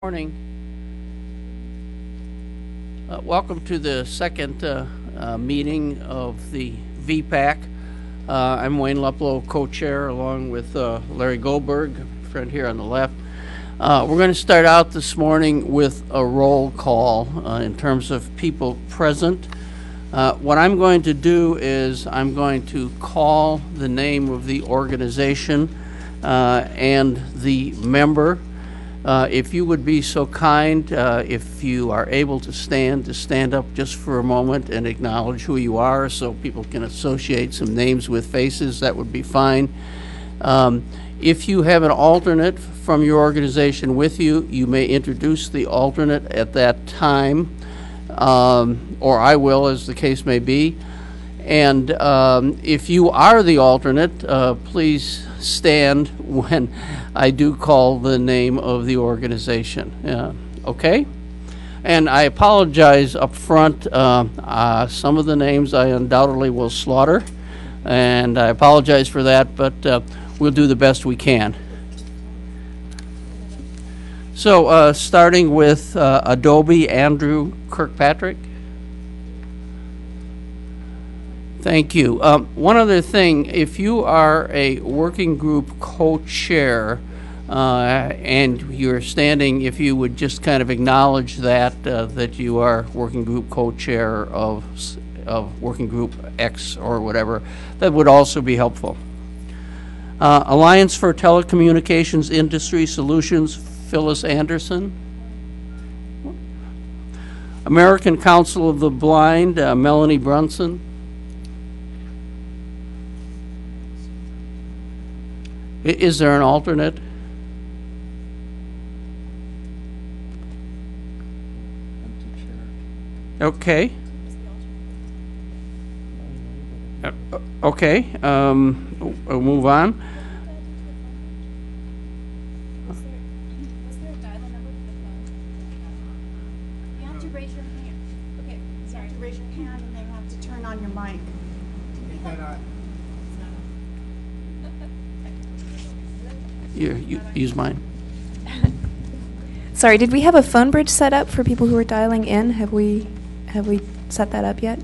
Morning. Welcome to the second meeting of the VPAC. I'm Wayne Leplow, co-chair, along with Larry Goldberg, friend here on the left. We're going to start out this morning with a roll call in terms of people present. What I'm going to do is I'm going to call the name of the organization and the member. If you would be so kind, if you are able to stand up just for a moment and acknowledge who you are so people can associate some names with faces, that would be fine. If you have an alternate from your organization with you, you may introduce the alternate at that time, or I will, as the case may be. And if you are the alternate, please stand when I do call the name of the organization. Okay? And I apologize up front. Some of the names I undoubtedly will slaughter, and I apologize for that, but we'll do the best we can. So starting with Adobe, Andrew Kirkpatrick. Thank you. One other thing, if you are a working group co-chair and you're standing, if you would just kind of acknowledge that, that you are working group co-chair of working group X or whatever, that would also be helpful. Alliance for Telecommunications Industry Solutions, Phyllis Anderson. American Council of the Blind, Melanie Brunson. Is there an alternate? Okay. Okay. We'll move on. Was there a dial number for the phone? You have to raise your hand. Okay, sorry. Raise your hand and then you have to turn on your mic. You use mine. Sorry, did we have a phone bridge set up for people who are dialing in? Have we set that up yet?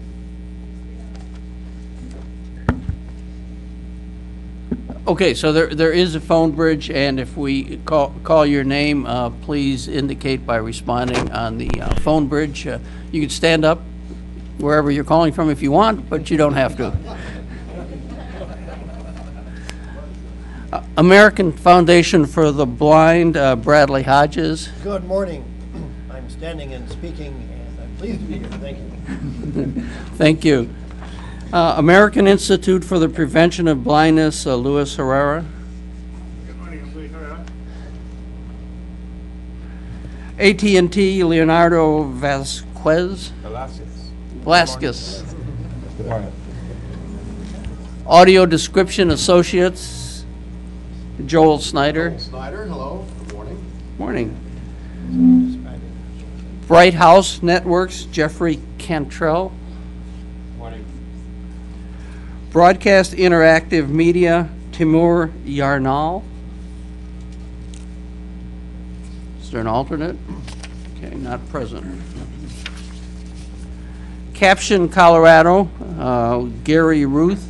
Okay, so there is a phone bridge, and if we call your name, please indicate by responding on the phone bridge. You can stand up wherever you're calling from if you want, but you don't have to. American Foundation for the Blind, Bradley Hodges. Good morning. I'm standing and speaking, and I'm pleased to be here. Thank you. Thank you. American Institute for the Prevention of Blindness, Luis Herrera. Good morning, I'm Luis Herrera. AT&T, Leonardo Vasquez. Velasquez. Good morning. Audio Description Associates, Joel Snyder. Snyder, hello. Good morning. Morning. Bright House Networks, Jeffrey Cantrell. Morning. Broadcast Interactive Media, Timur Yarnal. Is there an alternate? Okay, not present. Caption Colorado, Gary Ruth.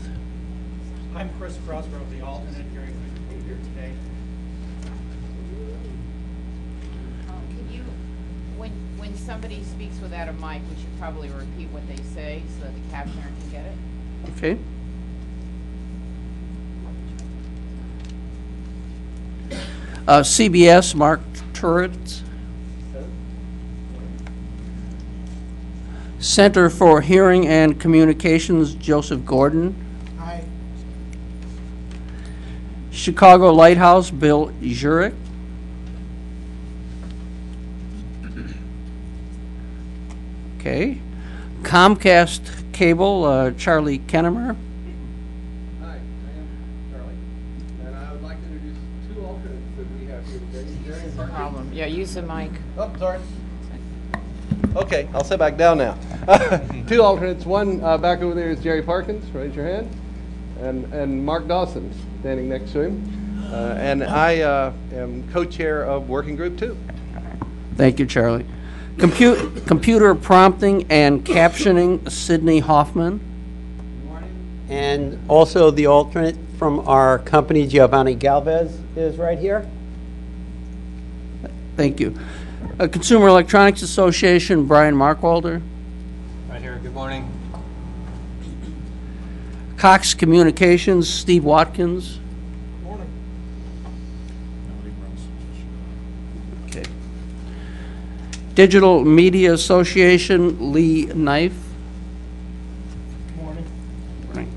I'm Chris Crossgrove, the alternate. Gary couldn't be here today. Can you, when somebody speaks without a mic, we should probably repeat what they say so that the captioner can get it? Okay. CBS, Mark Turret. Center for Hearing and Communications, Joseph Gordon. Hi. Chicago Lighthouse, Bill Jurek. Okay. Comcast Cable, Charlie Kennemer. Hi, I am Charlie, and I would like to introduce two alternates that we have here today. Jerry and No Mark. problem. Yeah, use the mic. Oh, sorry. Okay, I'll sit back down now. Two alternates. One back over there is Jerry Parkins. Raise your hand. And Mark Dawson standing next to him. And I am co-chair of Working Group 2. Thank you, Charlie. Computer prompting and captioning, Sydney Hoffman. And also the alternate from our company, Giovanni Galvez, is right here. Thank you. Consumer Electronics Association, Brian Markwalder. Right here. Good morning. Cox Communications, Steve Watkins. Good morning. Okay. Digital Media Association, Lee Knife. Good morning.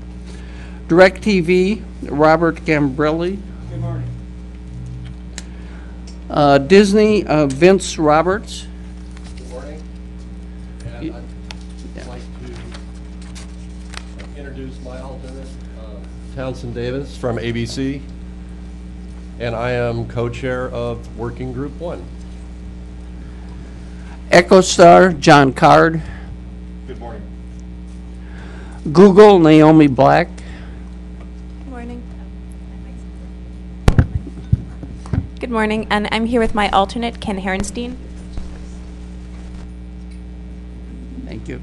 DirecTV, Robert Gambrelli. Good morning. Disney, Vince Roberts. Good morning. And I'd like to introduce my alternate, Townsend Davis from ABC. And I am co-chair of Working Group 1. EchoStar, John Card. Good morning. Google, Naomi Black. Good morning. Good morning, and I'm here with my alternate, Ken Herenstein. Thank you.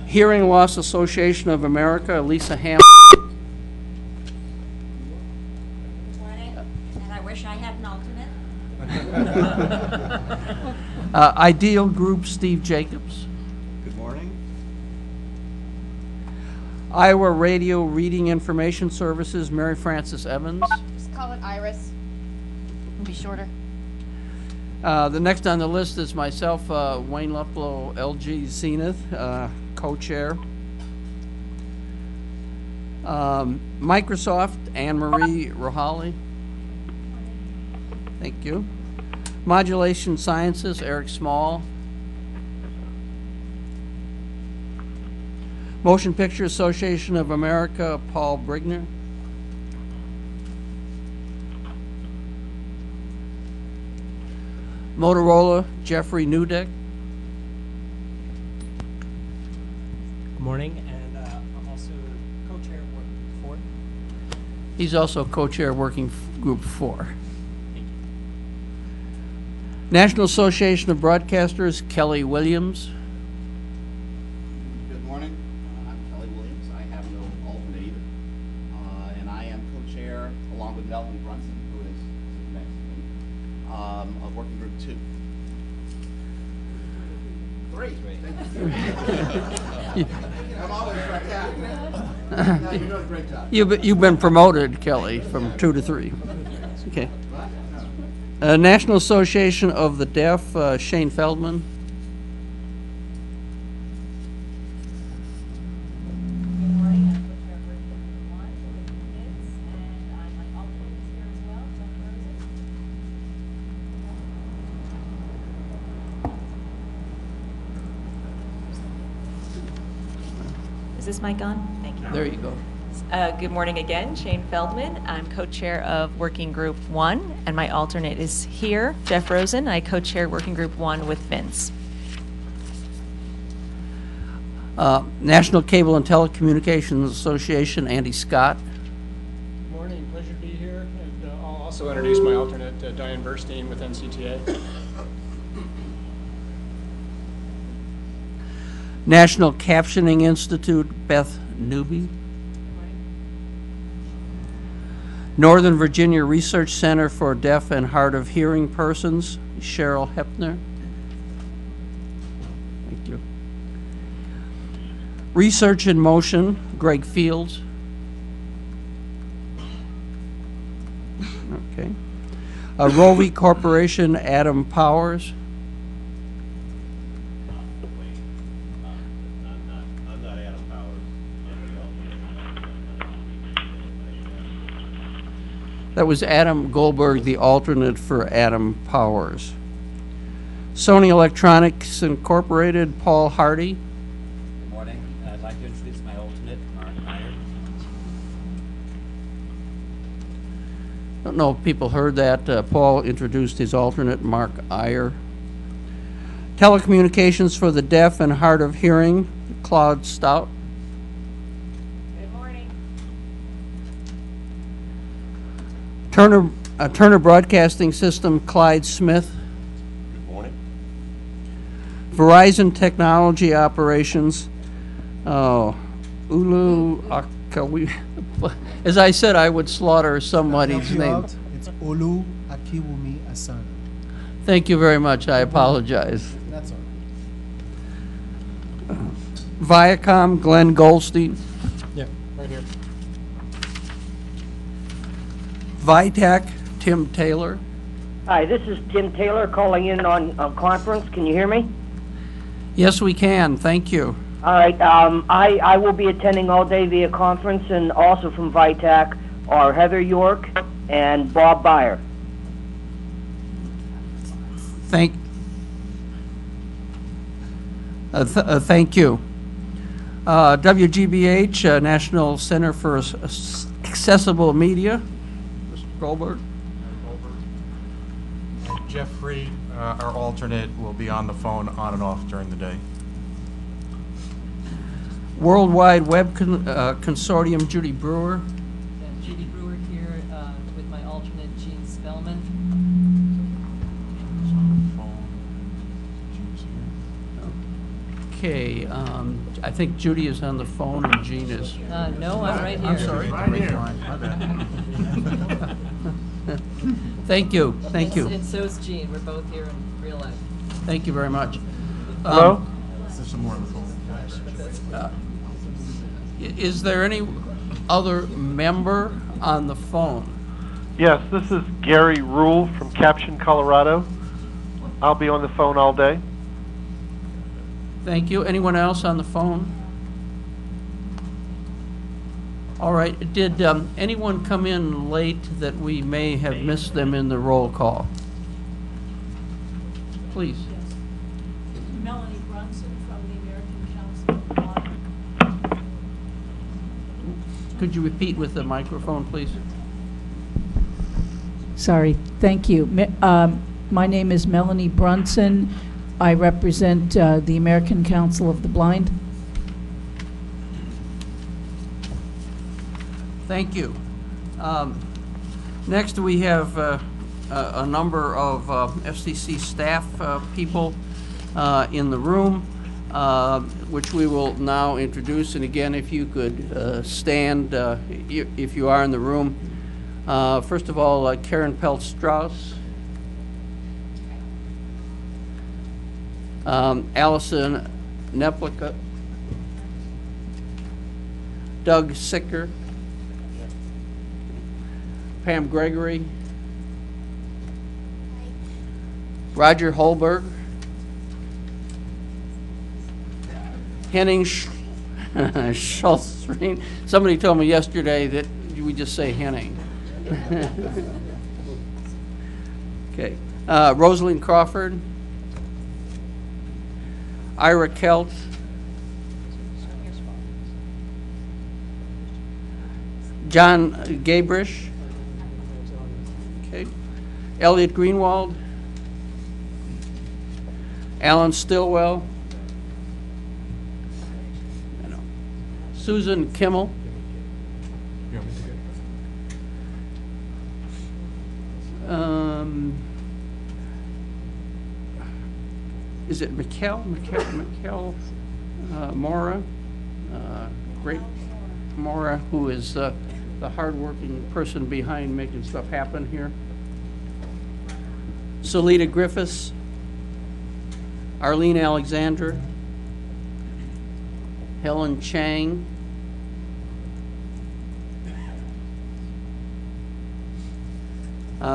Hearing Loss Association of America, Lisa Ham. And I wish I had an alternate. Ideal Group, Steve Jacobs. Good morning. Iowa Radio Reading Information Services, Mary Frances Evans. Just call it Iris. It'll be shorter. The next on the list is myself, Wayne Luplow, LG Zenith, co-chair. Microsoft, Anne Marie Rohali. Thank you. Modulation Sciences, Eric Small. Motion Picture Association of America, Paul Brigner. Motorola, Jeffrey Newdeck. Good morning, and I'm also co-chair of Working Group 4. He's also co-chair of Working Group 4. National Association of Broadcasters, Kelly Williams. Good morning. I'm Kelly Williams. I have no alternate either. And I am co-chair, along with Melvin Brunson, who is next to me, of Working Group 2. Great. I'm always right back. No, you're doing a great job. You've been promoted, Kelly, from 2 to 3. Okay. National Association of the Deaf, Shane Feldman. Good morning, I'm co-chair of Working Group 1 with kids, and my alternate is here as well, Jeff Rosen. Is this mic on? Thank you. There you go. Good morning again, Shane Feldman. I'm co-chair of Working Group 1, and my alternate is here, Jeff Rosen. I co-chair Working Group 1 with Vince. National Cable and Telecommunications Association, Andy Scott. Good morning, pleasure to be here. And I'll also introduce my alternate, Diane Burstein with NCTA. National Captioning Institute, Beth Newby. Northern Virginia Research Center for Deaf and Hard of Hearing Persons, Cheryl Hepner. Thank you. Research in Motion, Greg Fields. Okay. Rovi Corporation, Adam Powers. I'm not Adam Powers. That was Adam Goldberg, the alternate for Adam Powers. Sony Electronics Incorporated, Paul Hardy. Good morning. I'd like to introduce my alternate, Mark Meyer. Don't know if people heard that. Paul introduced his alternate, Mark Iyer. Telecommunications for the Deaf and Hard of Hearing, Claude Stout. Good morning. Turner Broadcasting System, Clyde Smith. Good morning. Verizon Technology Operations, Ulu Akawi. As I said, I would slaughter somebody's name. It's Olu Akiwumi Asana. Thank you very much. I apologize. That's all. Viacom, Glenn Goldstein. Yeah, right here. Vitec, Tim Taylor. Hi, this is Tim Taylor calling in on conference. Can you hear me? Yes, we can. Thank you. All right. I will be attending all day via conference, and also from VITAC are Heather York and Bob Byer. Thank you. WGBH, National Center for Accessible Media. Mr. Goldberg. Jeffrey, our alternate, will be on the phone on and off during the day. Worldwide Web Consortium, Judy Brewer. Judy Brewer here with my alternate, Gene Spellman. Okay, I think Judy is on the phone and Jean is. No, I'm right here. I'm sorry. Right here. Thank you. Thank you. And so is Gene. We're both here in real life. Thank you very much. Hello? There's some more on the phone. Is there any other member on the phone? Yes, this is Gary Rule from Caption, Colorado. I'll be on the phone all day. Thank you. Anyone else on the phone? All right. Did anyone come in late that we may have missed them in the roll call? Please. Melanie Brunson from the American Council of Blind. Could you repeat with the microphone, please? Sorry, thank you. My name is Melanie Brunson. I represent the American Council of the Blind. Thank you. Next, we have a number of FCC staff people in the room, which we will now introduce. And again, if you could stand if you are in the room. First of all, Karen Pelt-Strauss. Allison Neplica. Doug Sicker. Pam Gregory. Roger Holberg. Henning Schultz. Somebody told me yesterday that we just say Henning. Okay. Rosalind Crawford. Ira Kelt. John Gabrish. Okay. Elliot Greenwald. Alan Stillwell. Susan Kimmel. Is it Mikkel Mora? Great Mora, who is the hardworking person behind making stuff happen here. Solita Griffiths. Arlene Alexander. Helen Chang.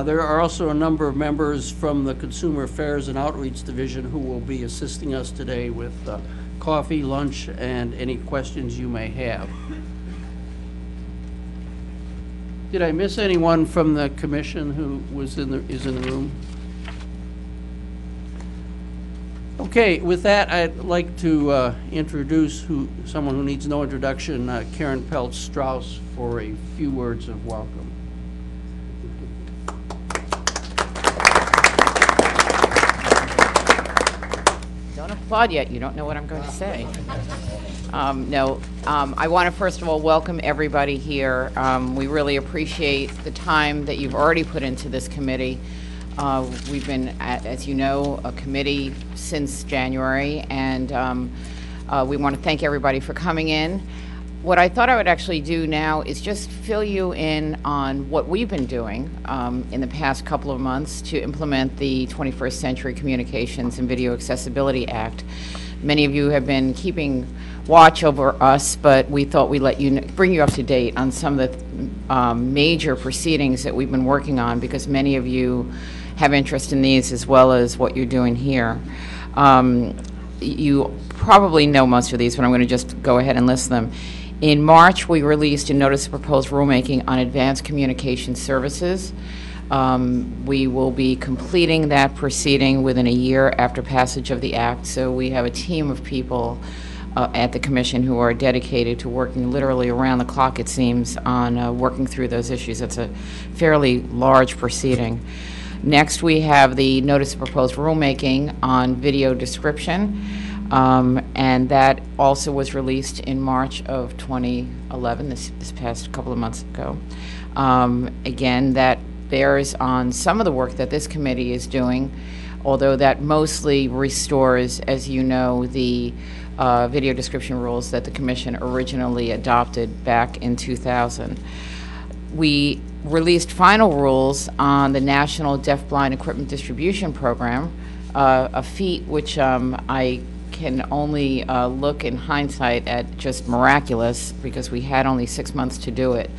There are also a number of members from the Consumer Affairs and Outreach Division who will be assisting us today with coffee, lunch, and any questions you may have. Did I miss anyone from the commission who is in the room? Okay, with that, I'd like to introduce someone who needs no introduction, Karen Pelt-Strauss, for a few words of welcome. Don't applaud yet. You don't know what I'm going to say. I want to first of all welcome everybody here. We really appreciate the time that you've already put into this committee. We've been, as you know, a committee since January, and we want to thank everybody for coming in. What I thought I would actually do now is just fill you in on what we've been doing in the past couple of months to implement the 21st Century Communications and Video Accessibility Act. Many of you have been keeping watch over us, but we thought we'd let you bring you up to date on some of the major proceedings that we've been working on, because many of you have interest in these as well as what you're doing here. You probably know most of these, but I'm going to just go ahead and list them. In March, we released a notice of proposed rulemaking on advanced communication services. We will be completing that proceeding within a year after passage of the act, so we have a team of people at the Commission who are dedicated to working literally around the clock, it seems, on working through those issues. It's a fairly large proceeding. Next, we have the notice of proposed rulemaking on video description. And that also was released in March of 2011, this past couple of months ago. Again, that bears on some of the work that this committee is doing, although that mostly restores, as you know, the video description rules that the Commission originally adopted back in 2000. We released final rules on the National Deafblind Equipment Distribution Program, a feat which I can only look in hindsight at just miraculous, because we had only 6 months to do it.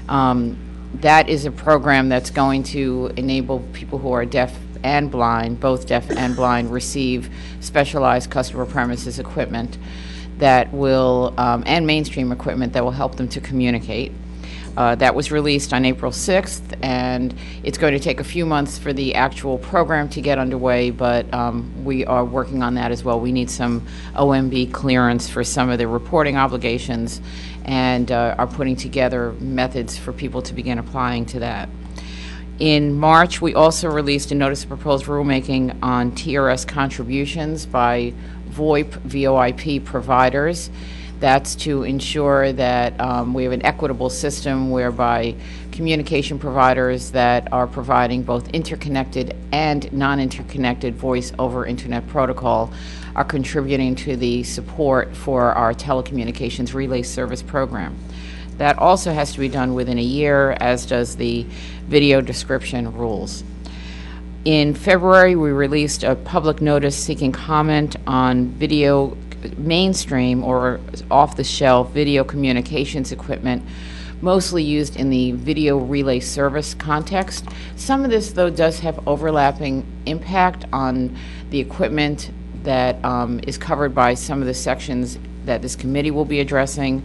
That is a program that's going to enable people who are deaf and blind, both deaf and blind, receive specialized customer premises equipment that will, and mainstream equipment that will help them to communicate. That was released on April 6th, and it's going to take a few months for the actual program to get underway, but we are working on that as well. We need some OMB clearance for some of the reporting obligations, and are putting together methods for people to begin applying to that. In March, we also released a notice of proposed rulemaking on TRS contributions by VoIP providers. That's to ensure that we have an equitable system whereby communication providers that are providing both interconnected and non-interconnected voice over internet protocol are contributing to the support for our telecommunications relay service program. That also has to be done within a year, as does the video description rules. In February, we released a public notice seeking comment on video mainstream or off-the-shelf video communications equipment, mostly used in the video relay service context. Some of this, though, does have overlapping impact on the equipment that is covered by some of the sections that this committee will be addressing.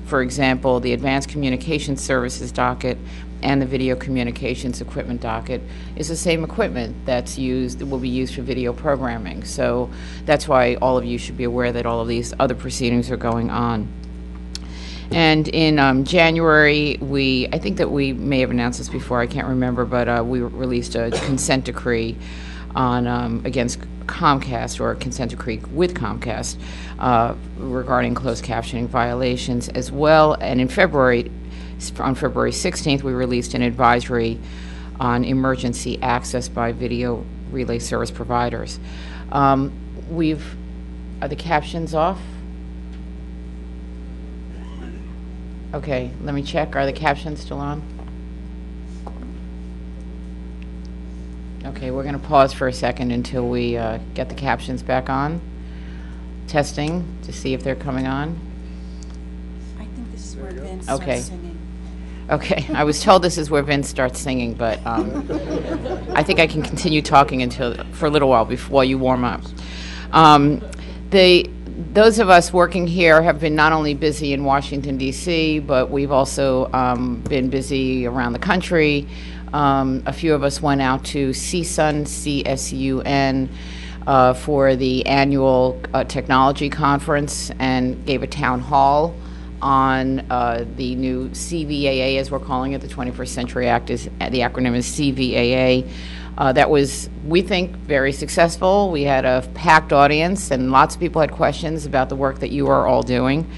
For example, the Advanced Communications Services docket and the Video Communications Equipment docket is the same equipment that's used, that will be used for video programming. So that's why all of you should be aware that all of these other proceedings are going on. And in January, I think that we may have announced this before, I can't remember, but we released a consent decree on against Comcast, or a consent decree with Comcast regarding closed captioning violations as well. And in February, on February 16th, we released an advisory on emergency access by video relay service providers. Are the captions off? Okay, let me check. Are the captions still on? Okay, we're going to pause for a second until we get the captions back on. Testing to see if they're coming on. I think this is where Vince starts singing. Okay, I was told this is where Vince starts singing, but I think I can continue talking for a little while while you warm up. Those of us working here have been not only busy in Washington, D.C., but we've also been busy around the country. A few of us went out to CSUN, C-S-U-N, for the annual technology conference and gave a town hall on the new CVAA, as we're calling it. The 21st Century Act, the acronym is CVAA. That was, we think, very successful. We had a packed audience, and lots of people had questions about the work that you are all doing.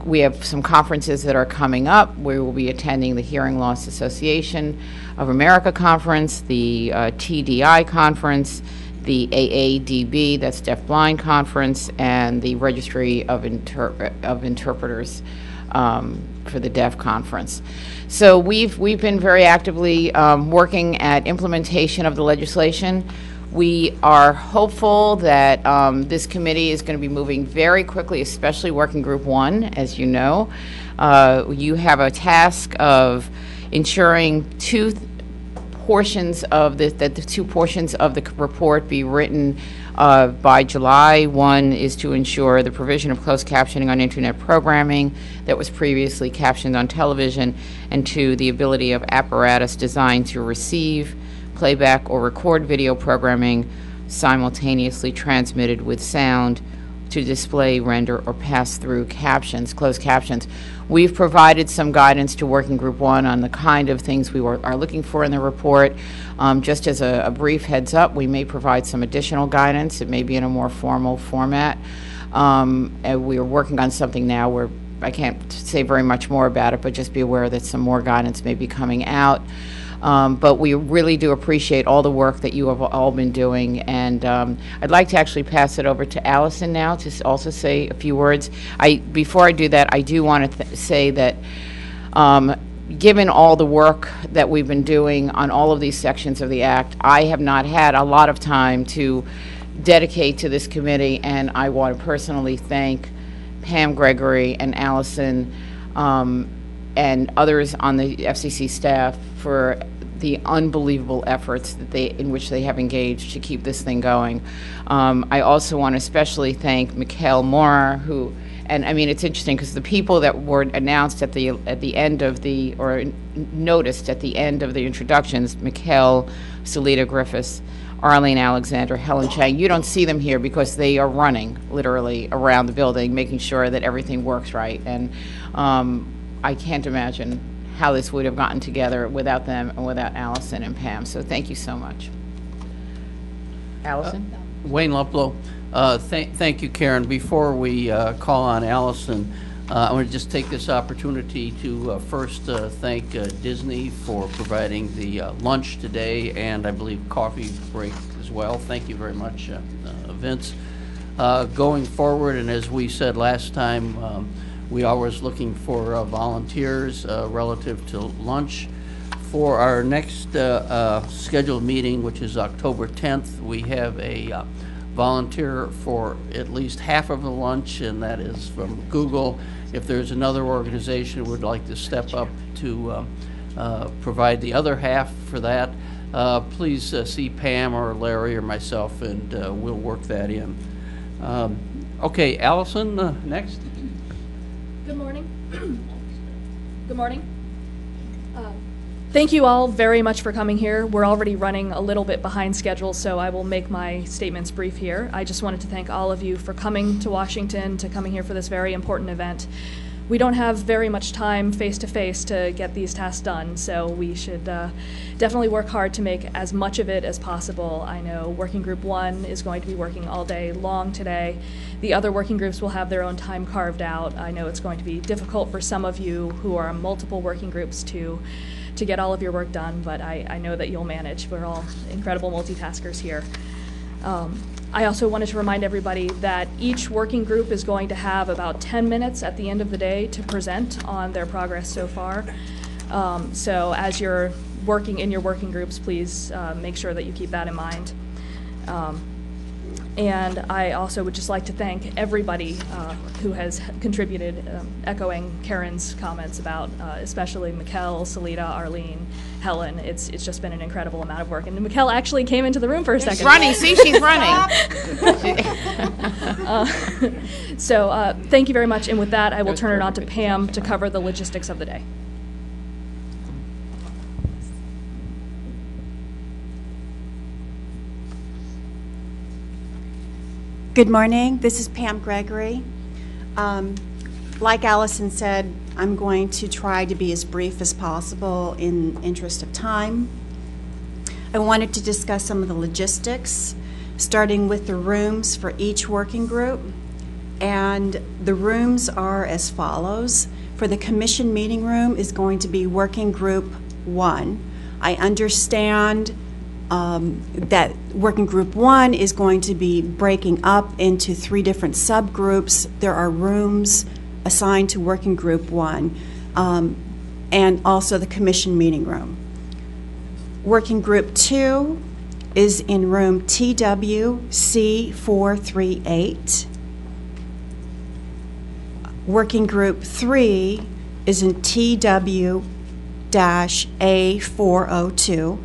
We have some conferences that are coming up. We will be attending the Hearing Loss Association of America conference, the TDI conference, the AADB, that's Deafblind conference, and the Registry of Interpreters for the Deaf conference. So we've been very actively working at implementation of the legislation. We are hopeful that this committee is going to be moving very quickly, especially Working Group 1, as you know. You have a task of ensuring that the two portions of the report be written by July. One is to ensure the provision of closed captioning on internet programming that was previously captioned on television, and two, the ability of apparatus designed to receive, playback, or record video programming simultaneously transmitted with sound to display, render, or pass through captions, closed captions. We've provided some guidance to Working Group 1 on the kind of things we are looking for in the report. Just as a brief heads up, we may provide some additional guidance. It may be in a more formal format. And we are working on something now where I can't say very much more about it, but just be aware that some more guidance may be coming out. But we really do appreciate all the work that you have all been doing, and I'd like to actually pass it over to Allison now to also say a few words. Before I do that, I do want to say that given all the work that we've been doing on all of these sections of the Act, I have not had a lot of time to dedicate to this committee, and I want to personally thank Pam Gregory and Allison and others on the FCC staff for the unbelievable efforts that in which they have engaged to keep this thing going. I also want to especially thank Mikkel Mora, who, and I mean, it's interesting because the people that were announced at the end of the, or noticed at the end of the introductions, Mikkel, Salita Griffiths, Arlene Alexander, Helen Chang, you don't see them here because they are running literally around the building, making sure that everything works right. And I can't imagine how this would have gotten together without them and without Allison and Pam. So thank you so much. Allison? Wayne Luplow. Thank you, Karen. Before we call on Allison, I want to just take this opportunity to first thank Disney for providing the lunch today, and I believe coffee break as well. Thank you very much, Vince. Going forward, and as we said last time, we are always looking for volunteers relative to lunch. For our next scheduled meeting, which is October 10th, we have a volunteer for at least half of the lunch, and that is from Google. If there's another organization who would like to step up to provide the other half for that, please see Pam or Larry or myself, and we'll work that in. Okay, Allison, next. Good morning. Good morning. Thank you all very much for coming here. We're already running a little bit behind schedule, so I will make my statements brief here. I just wanted to thank all of you for coming to Washington, to coming here for this very important event. We don't have very much time face-to-face to get these tasks done, so we should definitely work hard to make as much of it as possible. I know Working Group 1 is going to be working all day long today. The other working groups will have their own time carved out. I know it's going to be difficult for some of you who are on multiple working groups to get all of your work done, but I know that you'll manage. We're all incredible multitaskers here. I also wanted to remind everybody that each working group is going to have about 10 minutes at the end of the day to present on their progress so far. So as you're working in your working groups, please make sure that you keep that in mind. And I also would just like to thank everybody who has contributed, echoing Karen's comments about especially Mikkel, Salita, Arlene, Helen. It's just been an incredible amount of work. And Mikkel actually came into the room for a second. She's running. See, she's running. So thank you very much. And with that, I will turn it on to Pam to cover the logistics of the day. Good morning. This is Pam Gregory. Like Allison said, I'm going to try to be as brief as possible in interest of time. I wanted to discuss some of the logistics, starting with the rooms for each working group. And the rooms are as follows. For the commission meeting room is going to be working group 1. I understand that working group 1 is going to be breaking up into 3 different subgroups. There are rooms assigned to working group 1 and also the commission meeting room. Working group 2 is in room TWC438. Working group 3 is in TW-A402.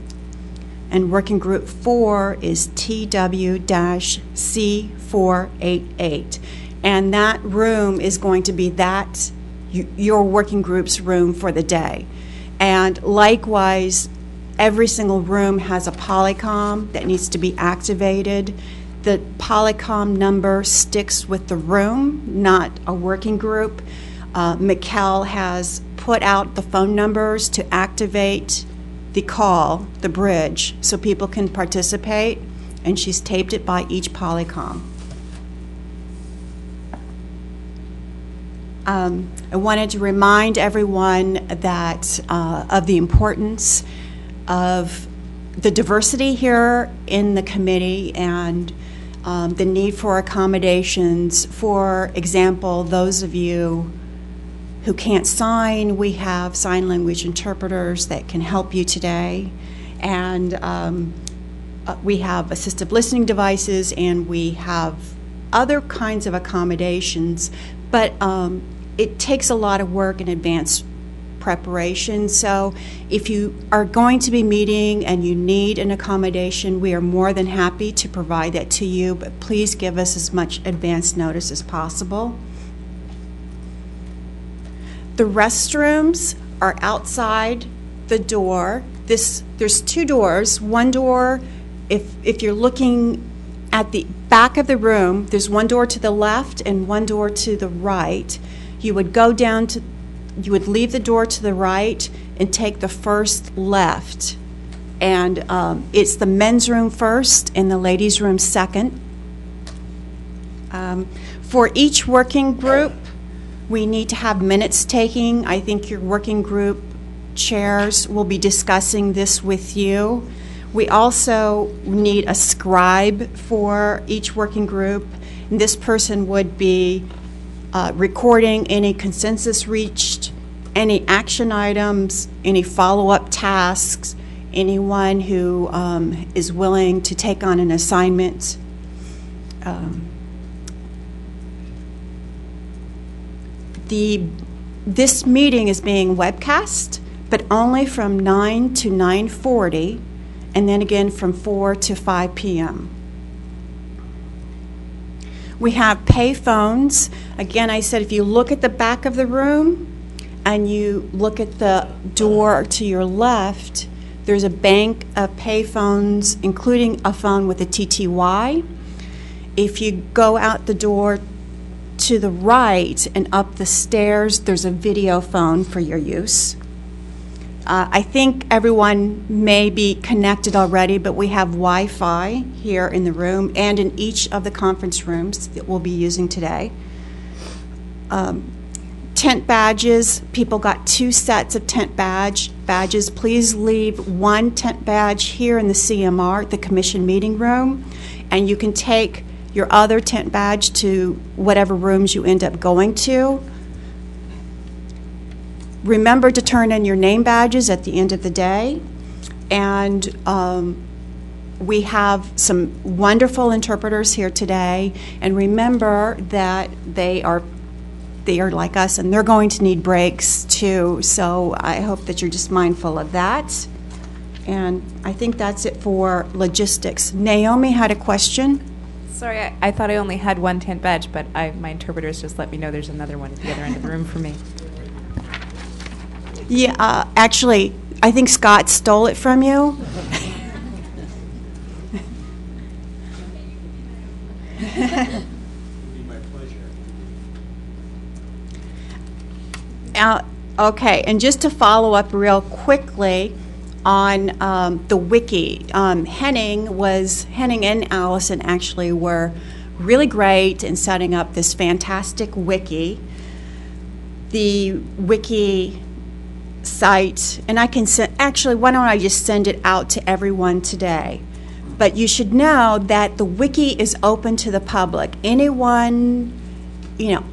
And working group 4 is TW-C488. And that room is going to be your working group's room for the day. And likewise, every single room has a Polycom that needs to be activated. The Polycom number sticks with the room, not a working group. Mikkel has put out the phone numbers to activate the call, the bridge, so people can participate, and she's taped it by each Polycom. I wanted to remind everyone that of the importance of the diversity here in the committee and the need for accommodations. For example, those of you who can't sign, we have sign language interpreters that can help you today. And we have assistive listening devices, and we have other kinds of accommodations. But it takes a lot of work in advance preparation. So if you are going to be meeting and you need an accommodation, we are more than happy to provide that to you, but please give us as much advance notice as possible. The restrooms are outside the door. There's 2 doors. One door, if you're looking at the back of the room, there's one door to the left and one door to the right. You would leave the door to the right and take the first left. And it's the men's room first and the ladies' room second. For each working group, we need to have minutes taking. I think your working group chairs will be discussing this with you. We also need a scribe for each working group. And this person would be recording any consensus reached, any action items, any follow-up tasks, anyone who is willing to take on an assignment. This meeting is being webcast, but only from 9 to 9:40, and then again from 4 to 5 p.m. We have pay phones. Again, I said if you look at the back of the room and you look at the door to your left, there's a bank of pay phones, including a phone with a TTY. If you go out the door to the right and up the stairs, there's a video phone for your use. I think everyone may be connected already, but we have Wi-Fi here in the room and in each of the conference rooms that we'll be using today. Tent badges, people got 2 sets of tent badges. Please leave 1 tent badge here in the CMR, the commission meeting room, and you can take your other tent badge to whatever rooms you end up going to. Remember to turn in your name badges at the end of the day. And we have some wonderful interpreters here today. And remember that they are like us, and they're going to need breaks too. So I hope that you're just mindful of that. And I think that's it for logistics. Naomi had a question. Sorry, I thought I only had 1 tent badge, but my interpreters just let me know there's another one at the other end of the room for me. Yeah, actually, I think Scott stole it from you. Okay, and just to follow up real quickly, on the Wiki. Henning and Allison actually were really great in setting up this fantastic Wiki. The Wiki site, and I can send, actually, why don't I just send it out to everyone today? But you should know that the Wiki is open to the public. Anyone,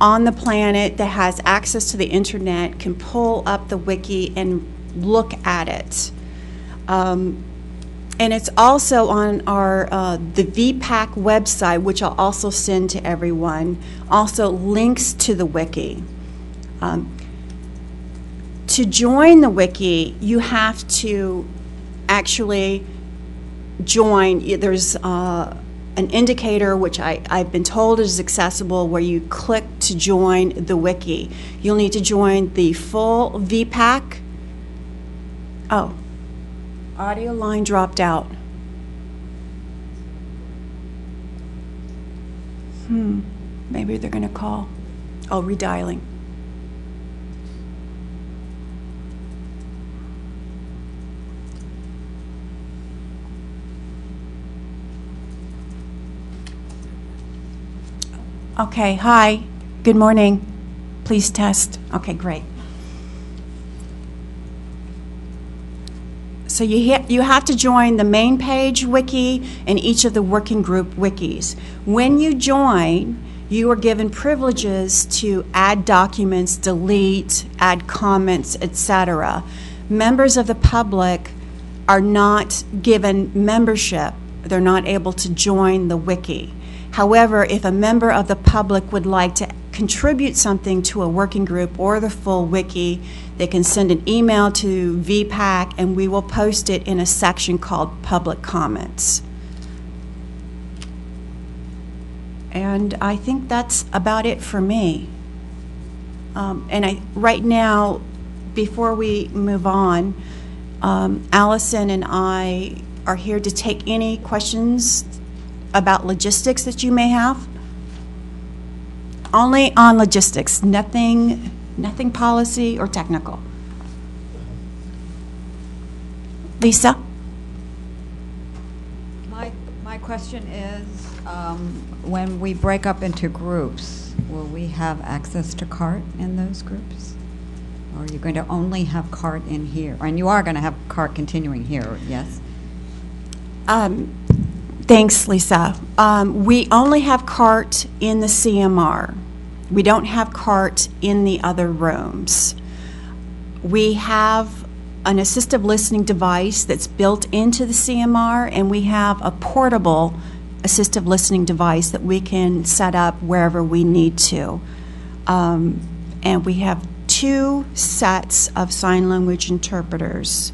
on the planet that has access to the internet can pull up the Wiki and look at it. And it's also on our the VPAC website, which I'll also send to everyone. Also links to the Wiki. To join the Wiki, you have to actually join. There's an indicator, which I've been told is accessible, where you click to join the Wiki. You'll need to join the full VPAC. Oh, audio line dropped out. Maybe they're going to call. Oh, redialing. Okay, hi, good morning. Please test. Okay, great. So you have to join the main page wiki and each of the working group wikis. When you join, you are given privileges to add documents, delete, add comments, etc. Members of the public are not given membership. They're not able to join the wiki. However, if a member of the public would like to contribute something to a working group or the full wiki, they can send an email to VPAC and we will post it in a section called Public Comments. And I think that's about it for me. Right now, before we move on, Allison and I are here to take any questions about logistics that you may have. Only on logistics, nothing policy or technical. Lisa? My question is, when we break up into groups, will we have access to CART in those groups? Or are you going to only have CART in here? And you are going to have CART continuing here, yes? Thanks, Lisa. We only have CART in the CMR. We don't have CART in the other rooms. We have an assistive listening device that's built into the CMR, and we have a portable assistive listening device that we can set up wherever we need to. And we have 2 sets of sign language interpreters.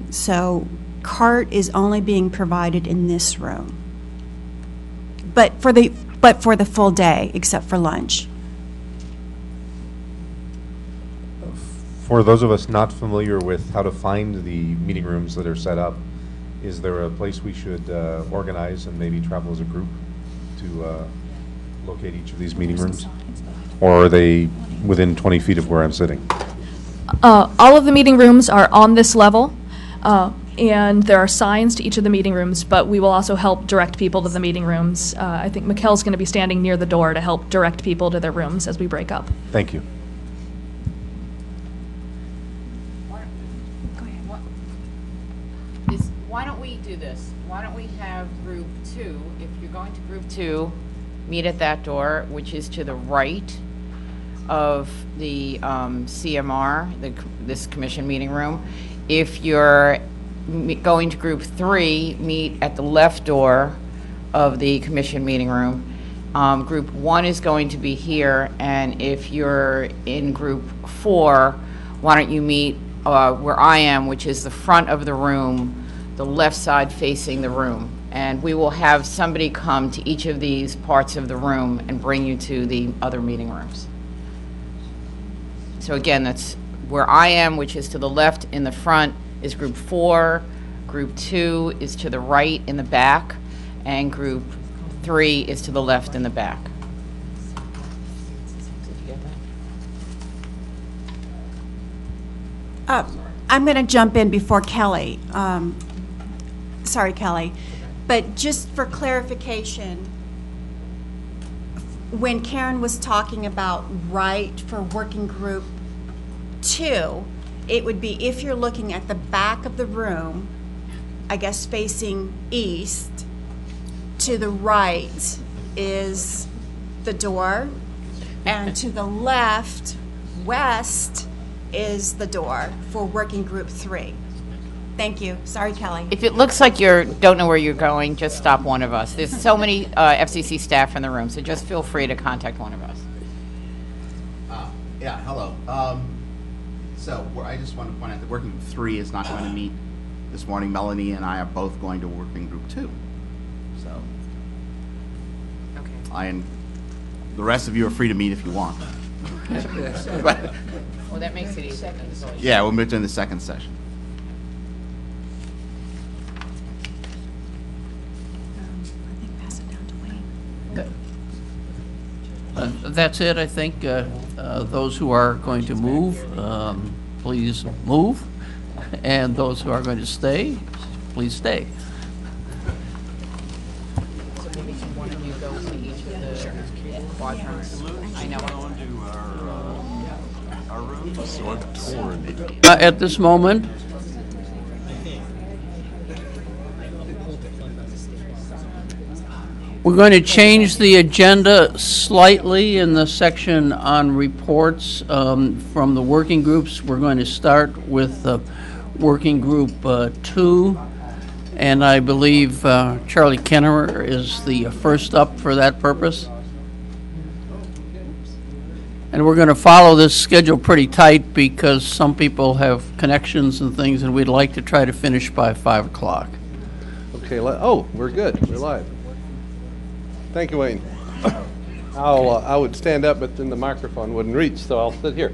So CART is only being provided in this room, but for the full day, except for lunch. For those of us not familiar with how to find the meeting rooms that are set up, is there a place we should organize and maybe travel as a group to locate each of these meeting rooms? Or are they within 20 feet of where I'm sitting? All of the meeting rooms are on this level. And there are signs to each of the meeting rooms, but we will also help direct people to the meeting rooms. I think Mikkel's going to be standing near the door to help direct people to their rooms as we break up. Thank you. Why don't we do this? Why don't we have group 2, if you're going to group 2, meet at that door, which is to the right of the CMR, this commission meeting room. If you're going to group 3, meet at the left door of the commission meeting room. Group 1 is going to be here, and if you're in group 4, why don't you meet where I am, which is the front of the room, the left side facing the room. And we will have somebody come to each of these parts of the room and bring you to the other meeting rooms. So again, that's where I am, which is to the left in the front, is group 4. Group 2 is to the right in the back, and group 3 is to the left in the back. Did you get that? I'm going to jump in before Kelly. Sorry, Kelly. But just for clarification, when Karen was talking about right for working group 2, it would be if you're looking at the back of the room, I guess facing east, to the right is the door, and to the left, west, is the door for working group 3. Thank you. Sorry, Kelly. If it looks like you don't know where you're going, just stop one of us. There's so many FCC staff in the room, so just feel free to contact one of us. Yeah, hello. I just want to point out that working group 3 is not going to meet this morning. Melanie and I are both going to working group 2. So, and the rest of you are free to meet if you want. Well, that makes it easy. Yeah, we'll meet in the second session. That's it, I think. Those who are going to move, please move. And those who are going to stay, please stay. So maybe one of you go to each of the quadrants. I know. Our room is sort of torn. At this moment, we're going to change the agenda slightly in the section on reports from the working groups. We're going to start with working group 2, and I believe Charlie Kennemer is the first up for that purpose. And we're going to follow this schedule pretty tight because some people have connections and things, and we'd like to try to finish by 5 o'clock. Okay, oh, we're good. We're live. Thank you, Wayne. I would stand up, but then the microphone wouldn't reach, so I'll sit here.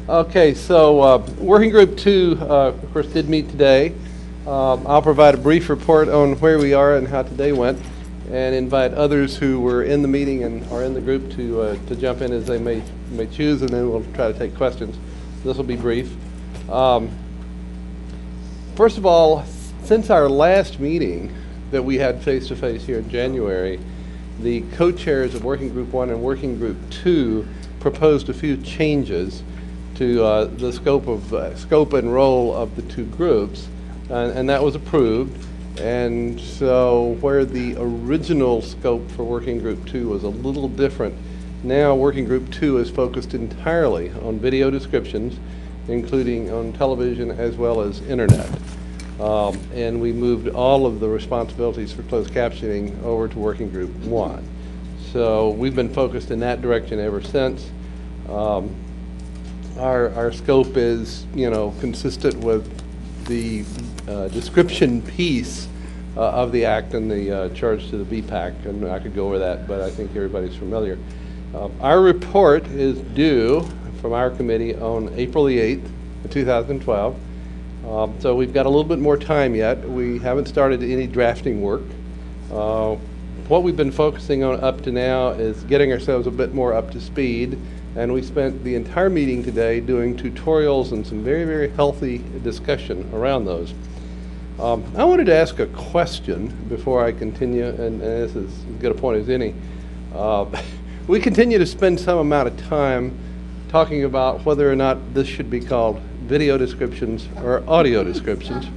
Okay, so Working Group 2, of course, did meet today. I'll provide a brief report on where we are and how today went, and invite others who were in the meeting and are in the group to jump in as they may choose, and then we'll try to take questions. This will be brief. First of all, since our last meeting that we had face-to-face here in January, the co-chairs of Working Group 1 and Working Group 2 proposed a few changes to the scope and role of the two groups, and that was approved. And so where the original scope for Working Group 2 was a little different, now Working Group 2 is focused entirely on video descriptions, including on television as well as internet. And we moved all of the responsibilities for closed captioning over to Working Group 1. So we've been focused in that direction ever since. Our scope is, consistent with the description piece of the act and the charge to the BPAC, and I could go over that, but I think everybody's familiar. Our report is due from our committee on April the 8th, 2012. So we've got a little bit more time yet. We haven't started any drafting work. What we've been focusing on up to now is getting ourselves a bit more up to speed, and we spent the entire meeting today doing tutorials and some very, very healthy discussion around those. I wanted to ask a question before I continue, and this is as good a point as any. We continue to spend some amount of time talking about whether or not this should be called video descriptions or audio descriptions.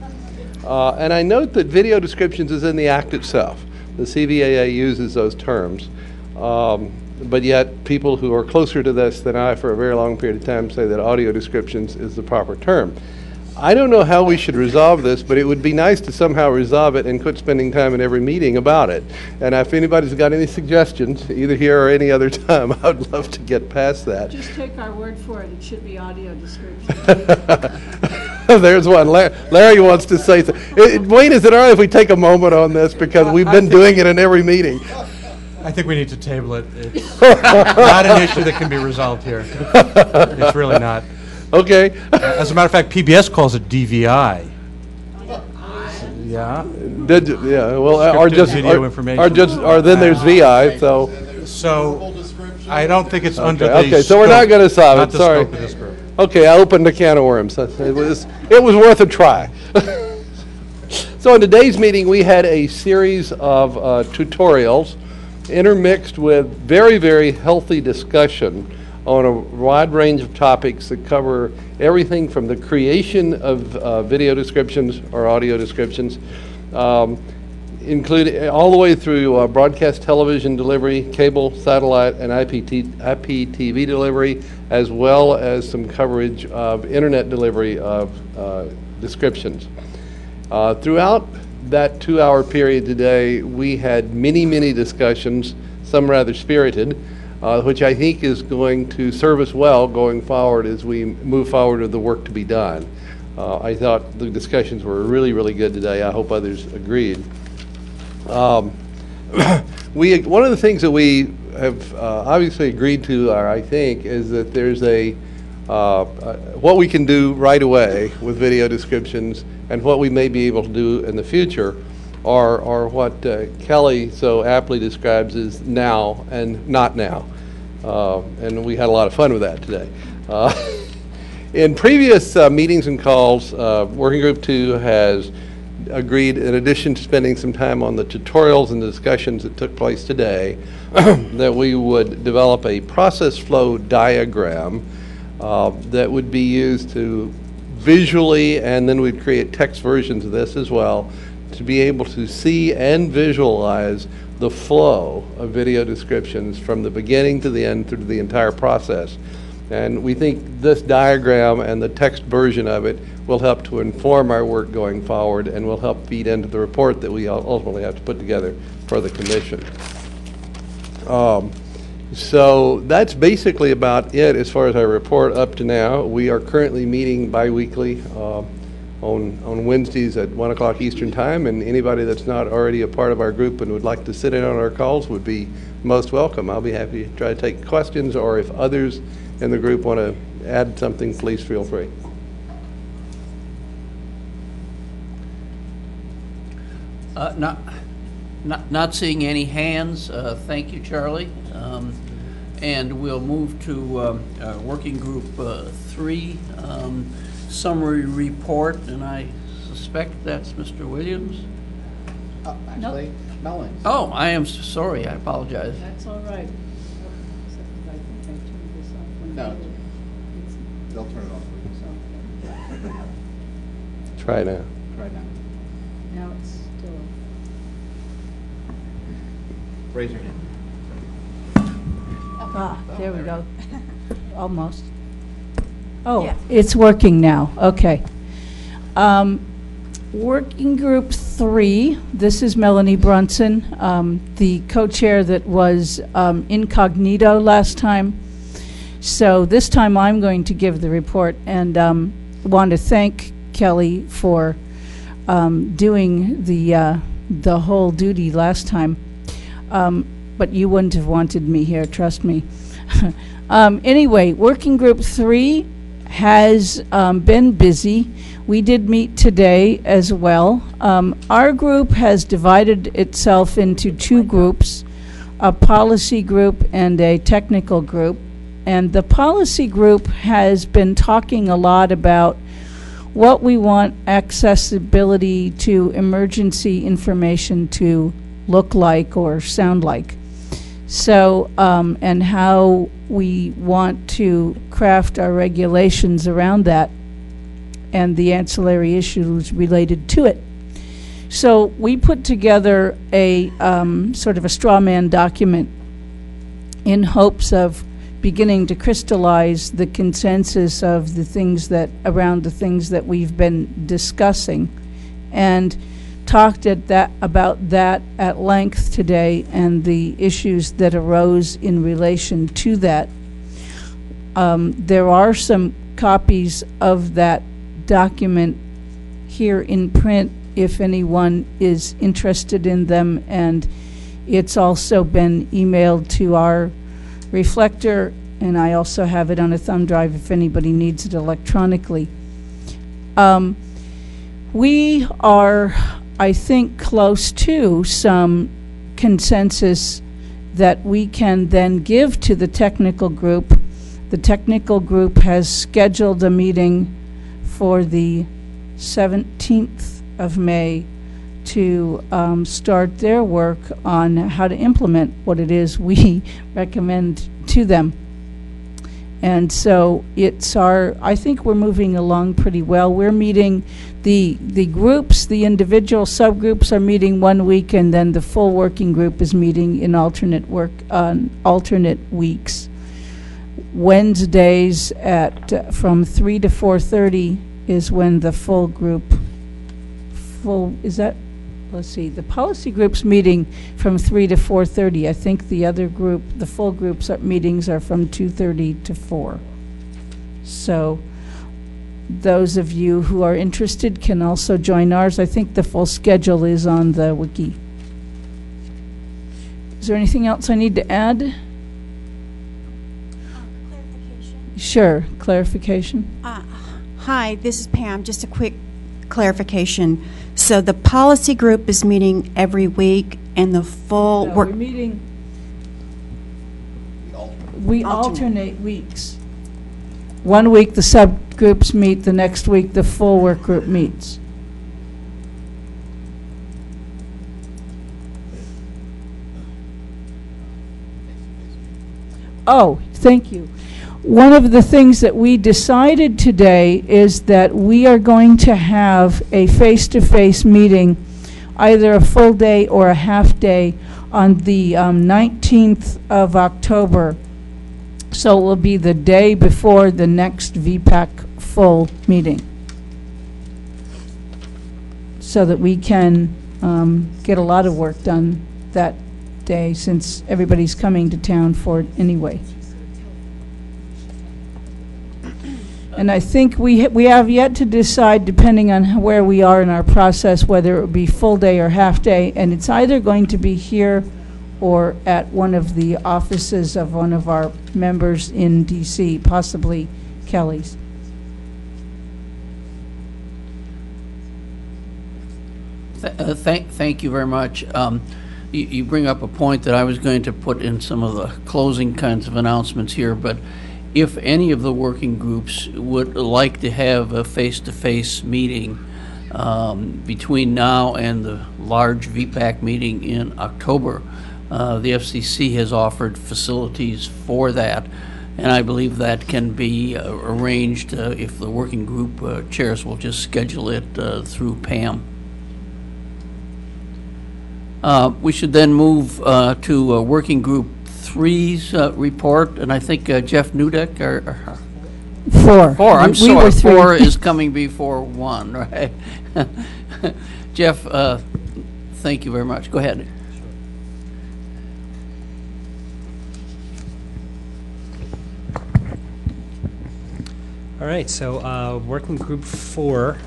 And I note that video descriptions is in the Act itself. The CVAA uses those terms. But yet people who are closer to this than I for a very long period of time say that audio descriptions is the proper term. I don't know how we should resolve this, but it would be nice to somehow resolve it and quit spending time in every meeting about it. And if anybody's got any suggestions, either here or any other time, I'd love to get past that. Just take our word for it. It should be audio description. There's one. Larry wants to say something. Wayne, is it all right if we take a moment on this? Because we've been doing it in every meeting. I think we need to table it. It's not an issue that can be resolved here. It's really not. Okay. As a matter of fact, PBS calls it DVI. Yeah. Well, or then there's VI. So I don't think it's under the okay. So we're not going to solve it. Sorry. Scope of this group. Okay, I opened a can of worms. It was worth a try. So in today's meeting, we had a series of tutorials intermixed with very, very healthy discussion on a wide range of topics that cover everything from the creation of video descriptions or audio descriptions, including all the way through broadcast television delivery, cable, satellite, and IPTV delivery, as well as some coverage of internet delivery of descriptions. Throughout that 2-hour period today, we had many, many discussions, some rather spirited, which I think is going to serve us well going forward as we move forward with the work to be done. I thought the discussions were really, really good today. I hope others agreed. One of the things that we have obviously agreed to, I think, is that there's what we can do right away with video descriptions and what we may be able to do in the future are what Kelly so aptly describes as now and not now. And we had a lot of fun with that today. In previous meetings and calls, Working Group 2 has agreed, in addition to spending some time on the tutorials and the discussions that took place today, that we would develop a process flow diagram that would be used to visually, and then we'd create text versions of this as well, to be able to see and visualize the flow of video descriptions from the beginning to the end through the entire process. And we think this diagram and the text version of it will help to inform our work going forward and will help feed into the report that we ultimately have to put together for the commission. So that's basically about it as far as our report up to now. We are currently meeting bi-weekly on Wednesdays at 1 o'clock Eastern Time, and anybody that's not already a part of our group and would like to sit in on our calls would be most welcome. I'll be happy to try to take questions, or if others in the group want to add something, please feel free. Not seeing any hands. Thank you, Charlie. And we'll move to Working Group 3 summary report, and I suspect that's Mr. Williams. Actually, Melanie. Oh, I am sorry. I apologize. That's all right. Except that I think I turned this off when No, it's- they'll turn it off for you. Try now. Right now. Now it's still. Raise your hand. Ah, there we go. Almost. Oh, Yeah. it's working now. Okay. Working Group 3, this is Melanie Brunson, the co-chair that was incognito last time. So this time I'm going to give the report, and want to thank Kelly for doing the whole duty last time. But you wouldn't have wanted me here, trust me. Anyway, Working Group 3 has been busy. We did meet today as well. Our group has divided itself into 2 groups, a policy group and a technical group. And the policy group has been talking a lot about what we want accessibility to emergency information to look like or sound like. So, and how we want to craft our regulations around that and the ancillary issues related to it. So we put together a sort of a straw man document in hopes of beginning to crystallize the consensus of the things that, around the things that we've been discussing, and talked about that at length today and the issues that arose in relation to that. There are some copies of that document here in print if anyone is interested in them, and it's also been emailed to our reflector, and I also have it on a thumb drive if anybody needs it electronically. We are, I think, close to some consensus that we can then give to the technical group The technical group has scheduled a meeting for the 17th of May to start their work on how to implement what it is we recommend to them. And so it's I think we're moving along pretty well. We're meeting, the groups, the individual subgroups are meeting 1 week, and then the full working group is meeting in alternate weeks. Wednesdays from 3 to 4:30 is when the full group, let's see, the policy group's meeting from 3 to 4:30. I think the other group, the full groups meetings are from 2:30 to 4. So those of you who are interested can also join ours. I think the full schedule is on the Wiki. Is there anything else I need to add? Clarification. Sure, clarification. Hi, this is Pam. Just a quick clarification. So the policy group is meeting every week, and the full No, we're meeting. We alternate weeks. 1 week the subgroups meet, the next week the full work group meets. Oh, thank you. One of the things that we decided today is that we are going to have a face-to-face meeting, either a full day or a half day, on the 19th of October. So it will be the day before the next VPAC full meeting, so that we can get a lot of work done that day, since everybody's coming to town for it anyway. And I think we have yet to decide, depending on where we are in our process, whether it would be full day or half day, and it's either going to be here or at one of the offices of one of our members in DC, possibly Kelly's. Thank you very much. You bring up a point that I was going to put in some of the closing kinds of announcements here, but if any of the working groups would like to have a face-to-face meeting between now and the large VPAC meeting in October, the FCC has offered facilities for that, and I believe that can be arranged if the working group chairs will just schedule it through Pam. We should then move to Working Group 3's report, and I think Jeff Nudek, Four. I'm We sorry, were three. 4 is coming before 1, right? Jeff, thank you very much. Go ahead. All right, so Working Group 4,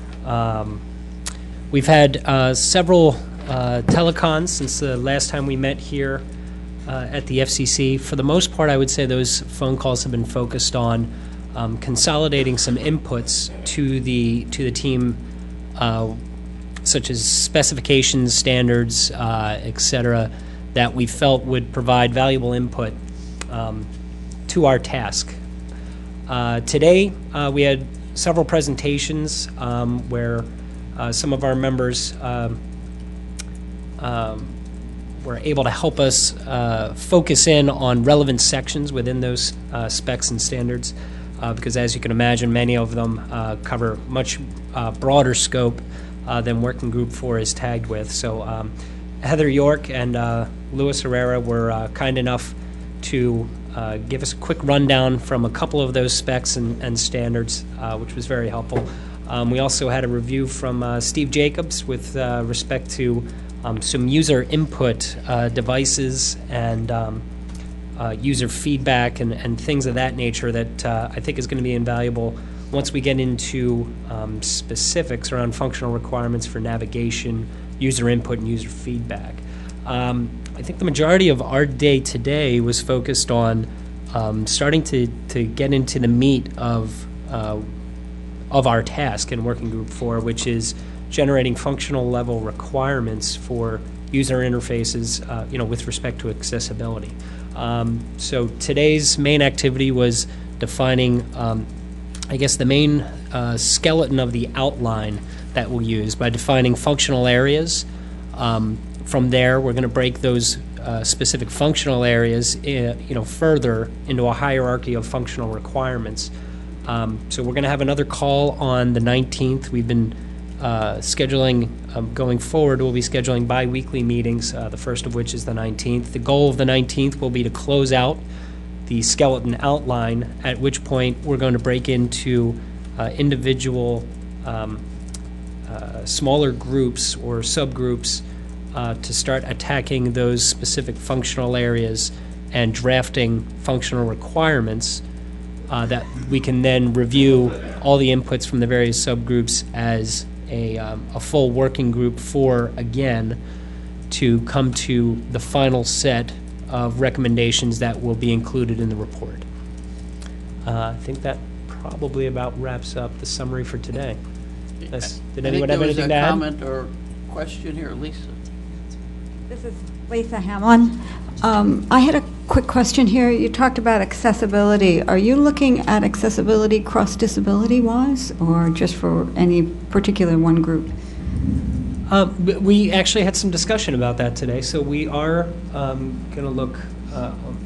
we've had several telecons since the last time we met here at the FCC. For the most part, I would say those phone calls have been focused on consolidating some inputs to the team, such as specifications, standards, et cetera, that we felt would provide valuable input to our task. Today, we had several presentations where some of our members were able to help us focus in on relevant sections within those specs and standards, because as you can imagine, many of them cover much broader scope than Working Group 4 is tagged with. So Heather York and Louis Herrera were kind enough to give us a quick rundown from a couple of those specs and standards, which was very helpful. We also had a review from Steve Jacobs with respect to some user input devices and user feedback and things of that nature that I think is going to be invaluable once we get into specifics around functional requirements for navigation, user input, and user feedback. I think the majority of our day today was focused on starting to get into the meat of our task in Working Group 4, which is generating functional level requirements for user interfaces, with respect to accessibility. So today's main activity was defining, I guess, the main skeleton of the outline that we'll use by defining functional areas. From there, we're going to break those specific functional areas, further into a hierarchy of functional requirements. So we're going to have another call on the 19th. We've been scheduling, going forward, we'll be scheduling bi-weekly meetings, the first of which is the 19th. The goal of the 19th will be to close out the skeleton outline, at which point we're going to break into individual smaller groups or subgroups to start attacking those specific functional areas and drafting functional requirements that we can then review all the inputs from the various subgroups as a full working group for, again, to come to the final set of recommendations that will be included in the report. I think that probably about wraps up the summary for today. Did anyone have anything to add? Comment or question here, Lisa? This is Lisa Hamlin. I had a quick question here. You talked about accessibility. Are you looking at accessibility cross-disability wise, or just for any particular one group? We actually had some discussion about that today, so we are going to look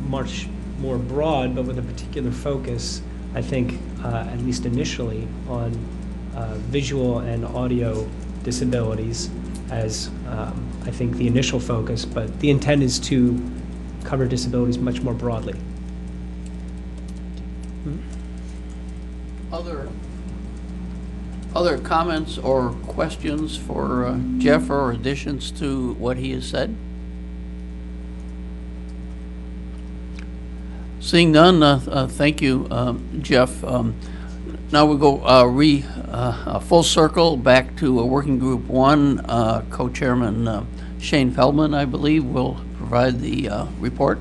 much more broad, but with a particular focus, I think, at least initially, on visual and audio disabilities as, I think, the initial focus, but the intent is to cover disabilities much more broadly. Other comments or questions for Jeff or additions to what he has said? Seeing none, thank you, Jeff. Now we go full circle back to Working Group 1. Co-Chairman Shane Feldman, I believe, will provide the report.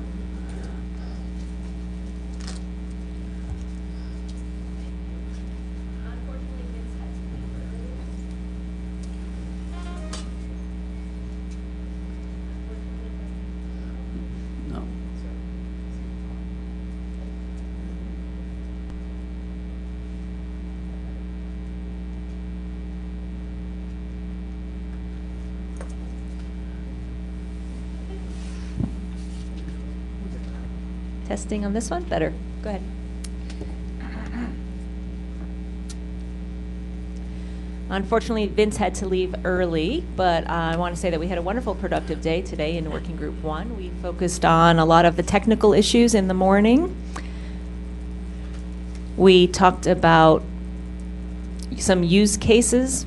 Testing on this one? Better. Go ahead. Unfortunately, Vince had to leave early, but I want to say that we had a wonderful, productive day today in Working Group 1. We focused on a lot of the technical issues in the morning. We talked about some use cases,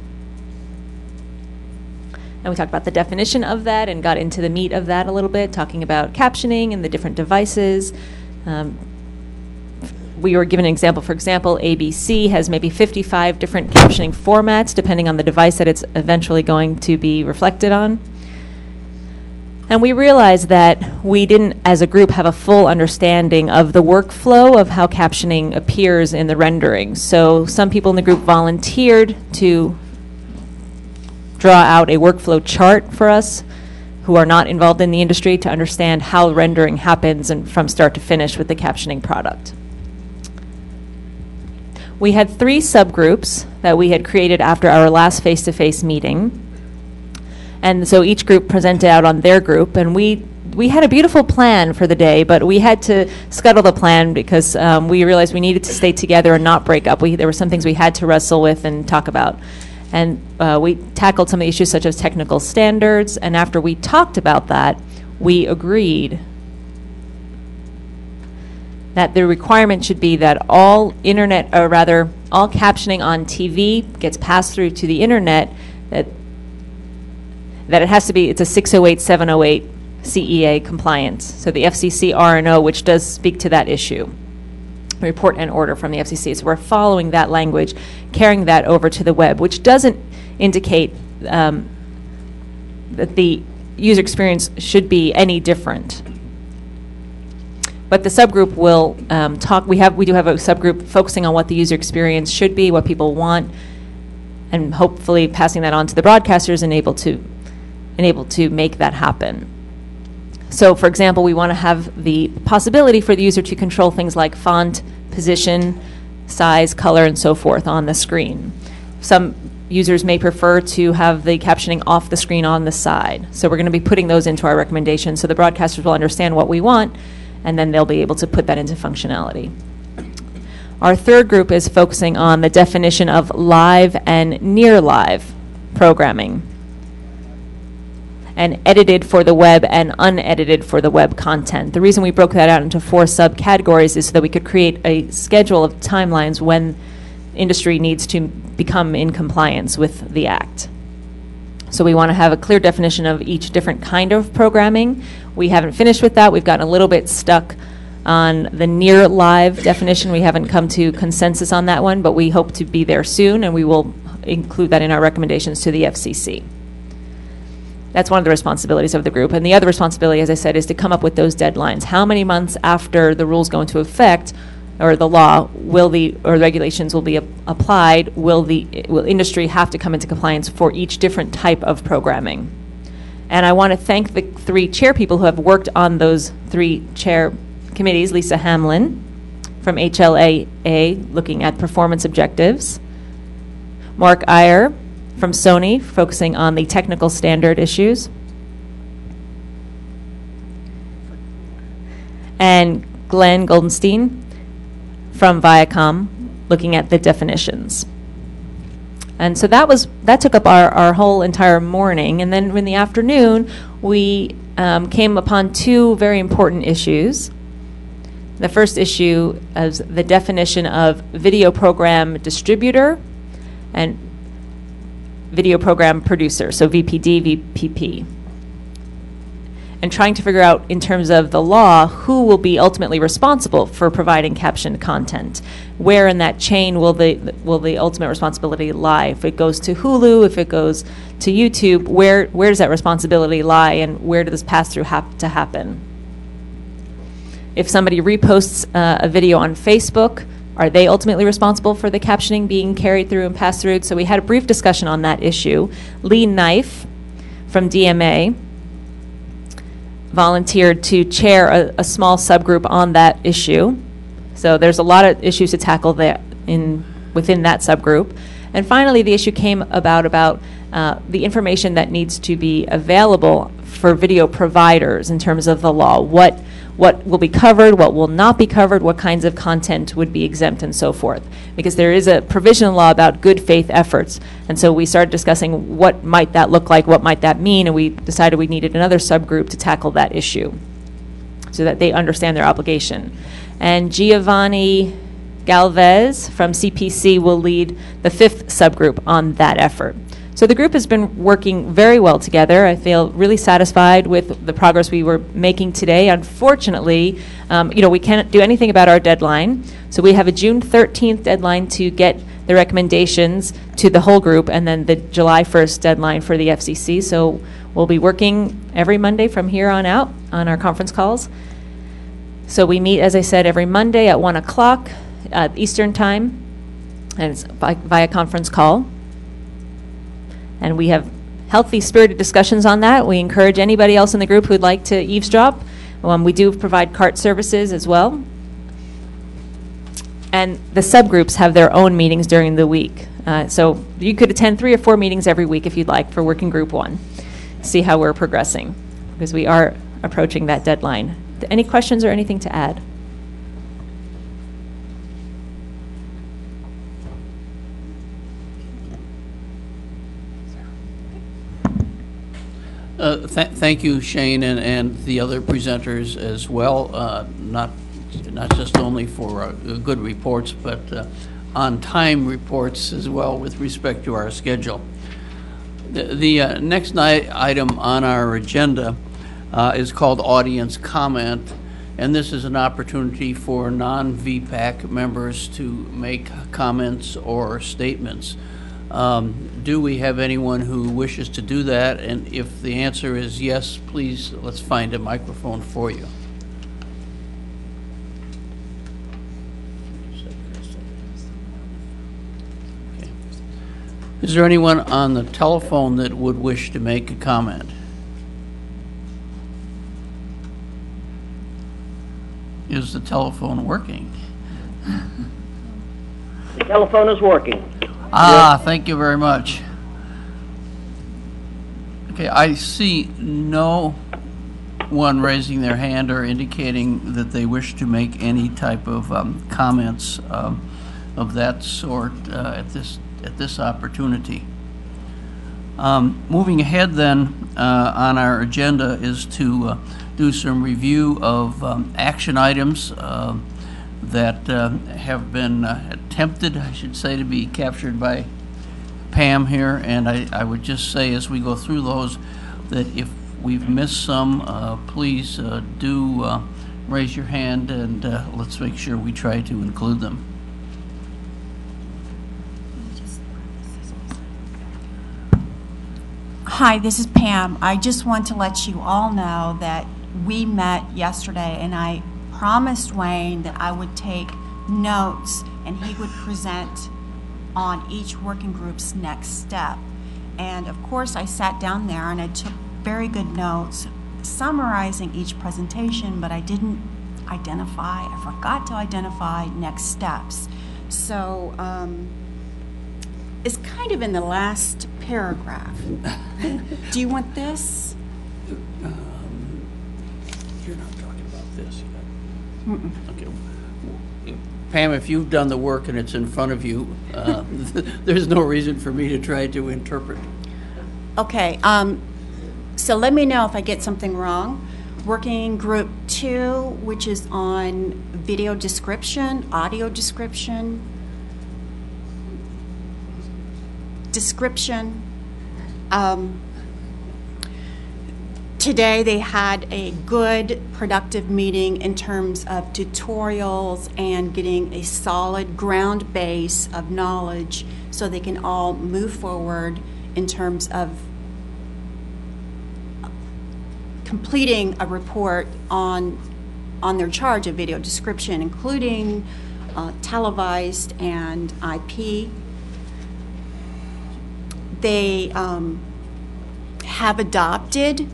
and we talked about the definition of that and got into the meat of that a little bit, talking about captioning and the different devices. We were given an example. For example, ABC has maybe 55 different captioning formats depending on the device that it's eventually going to be reflected on. And we realized that we didn't, as a group, have a full understanding of the workflow of how captioning appears in the rendering. So some people in the group volunteered to draw out a workflow chart for us who are not involved in the industry to understand how rendering happens and from start to finish with the captioning product. We had 3 subgroups that we had created after our last face-to-face meeting. And so each group presented out on their group, and we had a beautiful plan for the day, but we had to scuttle the plan because we realized we needed to stay together and not break up. There were some things we had to wrestle with and talk about. And we tackled some of the issues such as technical standards, and after we talked about that, we agreed that the requirement should be that all internet, or rather, all captioning on TV gets passed through to the internet, that it has to be, it's a 608-708 CEA compliance. So the FCC R&O, which does speak to that issue. Report and order from the FCC. So we're following that language, carrying that over to the web, which doesn't indicate that the user experience should be any different. But the subgroup will talk. We do have a subgroup focusing on what the user experience should be, what people want, and hopefully passing that on to the broadcasters and able to make that happen. So, for example, we want to have the possibility for the user to control things like font position, size, color, and so forth on the screen. Some users may prefer to have the captioning off the screen on the side. So we're going to be putting those into our recommendations so the broadcasters will understand what we want, and then they'll be able to put that into functionality. Our third group is focusing on the definition of live and near live programming, and edited for the web and unedited for the web content. The reason we broke that out into 4 subcategories is so that we could create a schedule of timelines when industry needs to become in compliance with the Act. So we want to have a clear definition of each different kind of programming. We haven't finished with that. We've gotten a little bit stuck on the near live definition. We haven't come to consensus on that one, but we hope to be there soon, and we will include that in our recommendations to the FCC. That's one of the responsibilities of the group. And the other responsibility, as I said, is to come up with those deadlines. How many months after the rules go into effect, or the law, or regulations will be applied, will industry have to come into compliance for each different type of programming? And I want to thank the 3 chair people who have worked on those 3 chair committees. Lisa Hamlin from HLAA, looking at performance objectives. Mark Iyer from Sony, focusing on the technical standard issues. And Glenn Goldenstein from Viacom, looking at the definitions. And so that took up our whole entire morning. And then in the afternoon, we came upon 2 very important issues. The first issue is the definition of video program distributor and video program producer, so VPD, VPP. And trying to figure out, in terms of the law, who will be ultimately responsible for providing captioned content. Where in that chain will the ultimate responsibility lie? If it goes to Hulu, if it goes to YouTube, where does that responsibility lie, and where does this pass-through have to happen? If somebody reposts a video on Facebook, are they ultimately responsible for the captioning being carried through and passed through? So we had a brief discussion on that issue. Lee Knife from DMA volunteered to chair a small subgroup on that issue. So there's a lot of issues to tackle there within that subgroup. And finally, the issue came about the information that needs to be available for video providers in terms of the law. What will be covered, what will not be covered, what kinds of content would be exempt, and so forth. Because there is a provision in law about good faith efforts. And so we started discussing what might that look like, what might that mean, and we decided we needed another subgroup to tackle that issue so that they understand their obligation. And Giovanni Galvez from CPC will lead the 5th subgroup on that effort. So the group has been working very well together. I feel really satisfied with the progress we were making today. Unfortunately, we can't do anything about our deadline. So we have a June 13th deadline to get the recommendations to the whole group, and then the July 1st deadline for the FCC. So we'll be working every Monday from here on out on our conference calls. So we meet, as I said, every Monday at 1 o'clock Eastern Time, and it's via conference call. And we have healthy, spirited discussions on that. We encourage anybody else in the group who'd like to eavesdrop. We do provide cart services as well. And the subgroups have their own meetings during the week. So you could attend 3 or 4 meetings every week if you'd like for Working Group 1. See how we're progressing, because we are approaching that deadline. Any questions or anything to add? Thank you, Shane, and the other presenters as well, not just only for good reports, but on-time reports as well with respect to our schedule. The next item on our agenda is called Audience Comment, and this is an opportunity for non-VPAC members to make comments or statements. Do we have anyone who wishes to do that? And if the answer is yes, please, let's find a microphone for you. Okay. Is there anyone on the telephone that would wish to make a comment? Is the telephone working? The telephone is working. Thank you very much. Okay, I see no one raising their hand or indicating that they wish to make any type of comments of that sort at this opportunity. Moving ahead then on our agenda is to do some review of action items that have been attempted, I should say, to be captured by Pam here, and I would just say as we go through those that if we've missed some, please do raise your hand, and let's make sure we try to include them. Hi, this is Pam. I just want to let you all know that we met yesterday, and I promised Wayne that I would take notes and he would present on each working group's next step. And of course, I sat down there and I took very good notes summarizing each presentation, but I didn't identify, I forgot to identify next steps. So it's kind of in the last paragraph. Do you want this? You're not talking about this yet. Okay. Pam, if you've done the work and it's in front of you, there's no reason for me to try to interpret. Okay, so let me know if I get something wrong. Working group 2, which is on video description, audio description, today they had a good, productive meeting in terms of tutorials and getting a solid ground base of knowledge so they can all move forward in terms of completing a report on their charge of video description, including televised and IP. They have adopted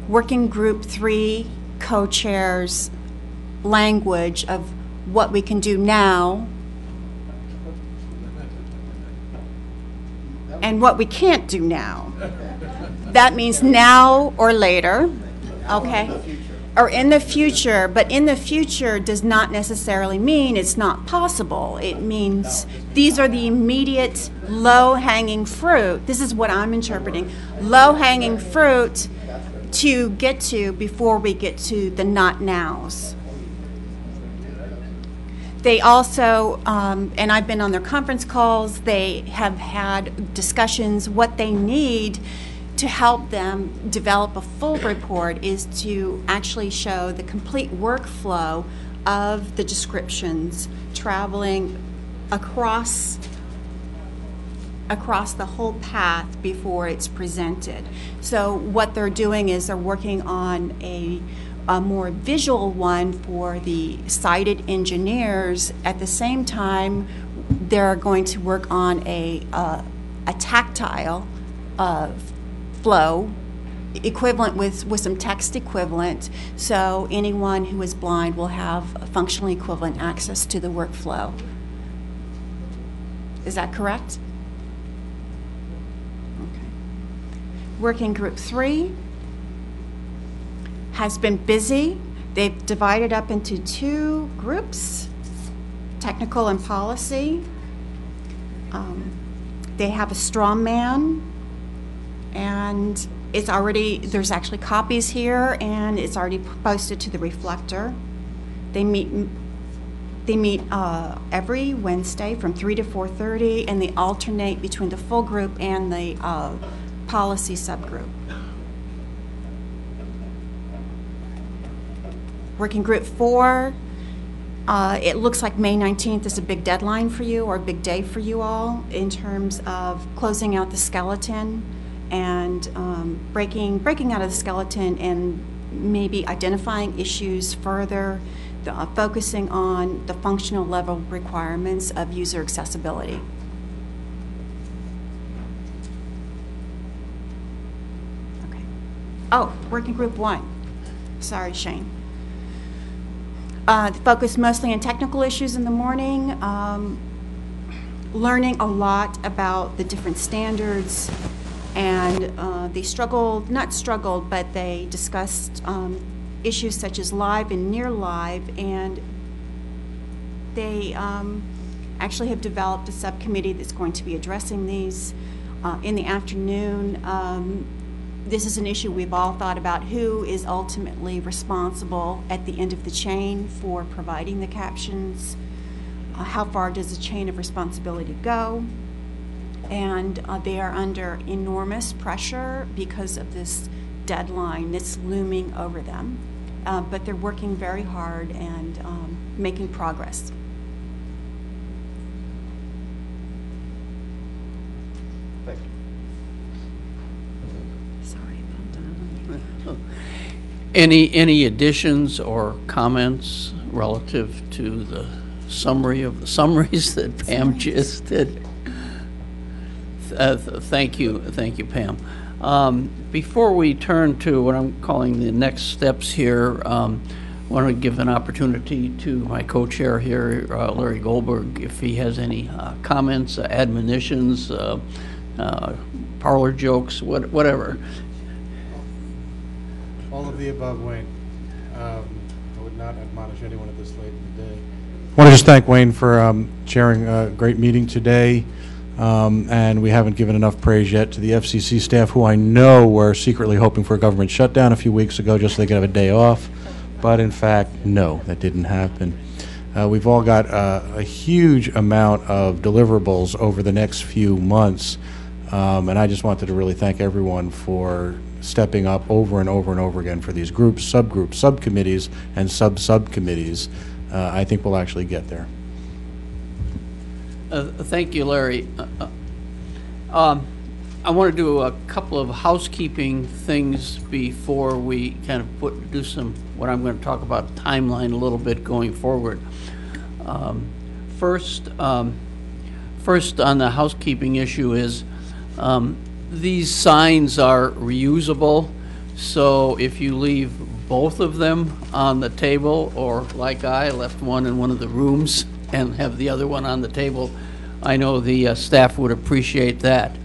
Working Group 3 co-chairs' language of what we can do now and what we can't do now. That means now or later, okay? Or in the future, but in the future does not necessarily mean it's not possible. It means these are the immediate low-hanging fruit. This is what I'm interpreting. Low-hanging fruit to get to before we get to the not nows. They also, and I've been on their conference calls, they have had discussions. What they need to help them develop a full report is to actually show the complete workflow of the descriptions traveling across the whole path before it's presented. So what they're doing is they're working on a more visual one for the sighted engineers. At the same time, they're going to work on a tactile flow equivalent with some text equivalent, so anyone who is blind will have functionally equivalent access to the workflow. Is that correct? Okay. Working Group 3 has been busy. They've divided up into 2 groups, technical and policy. They have a straw man, and it's already, there's actually copies here, and it's already posted to the Reflector. They meet every Wednesday from 3 to 4:30, and they alternate between the full group and the policy subgroup. Working Group 4, it looks like May 19th is a big deadline for you, or a big day for you all, in terms of closing out the skeleton and breaking out of the skeleton and maybe identifying issues further, focusing on the functional level requirements of user accessibility. Okay. Oh, Working Group 1. Sorry, Shane. focused mostly on technical issues in the morning, learning a lot about the different standards, and they but they discussed issues such as live and near live, and they actually have developed a subcommittee that's going to be addressing these in the afternoon. This is an issue we've all thought about: who is ultimately responsible at the end of the chain for providing the captions? How far does the chain of responsibility go? And they are under enormous pressure because of this deadline that's looming over them. But they're working very hard and making progress. Thank you. Sorry about that. Any additions or comments relative to the summary of the summaries that Pam just did? Thank you, Pam. Before we turn to what I'm calling the next steps here, I want to give an opportunity to my co-chair here, Larry Goldberg, if he has any comments, admonitions, parlor jokes, whatever. All of the above, Wayne. I would not admonish anyone at this late in the day. I want to just thank Wayne for chairing a great meeting today. And we haven't given enough praise yet to the FCC staff, who I know were secretly hoping for a government shutdown a few weeks ago just so they could have a day off. But in fact, no, that didn't happen. We've all got a huge amount of deliverables over the next few months. And I just wanted to really thank everyone for stepping up over and over and over again for these groups, subgroups, subcommittees, and subcommittees. I think we'll actually get there. Thank you, Larry. I want to do a couple of housekeeping things before we kind of do what I'm going to talk about, timeline a little bit going forward. First on the housekeeping issue is these signs are reusable, so if you leave both of them on the table, or like I left one in one of the rooms and have the other one on the table, I know the staff would appreciate that.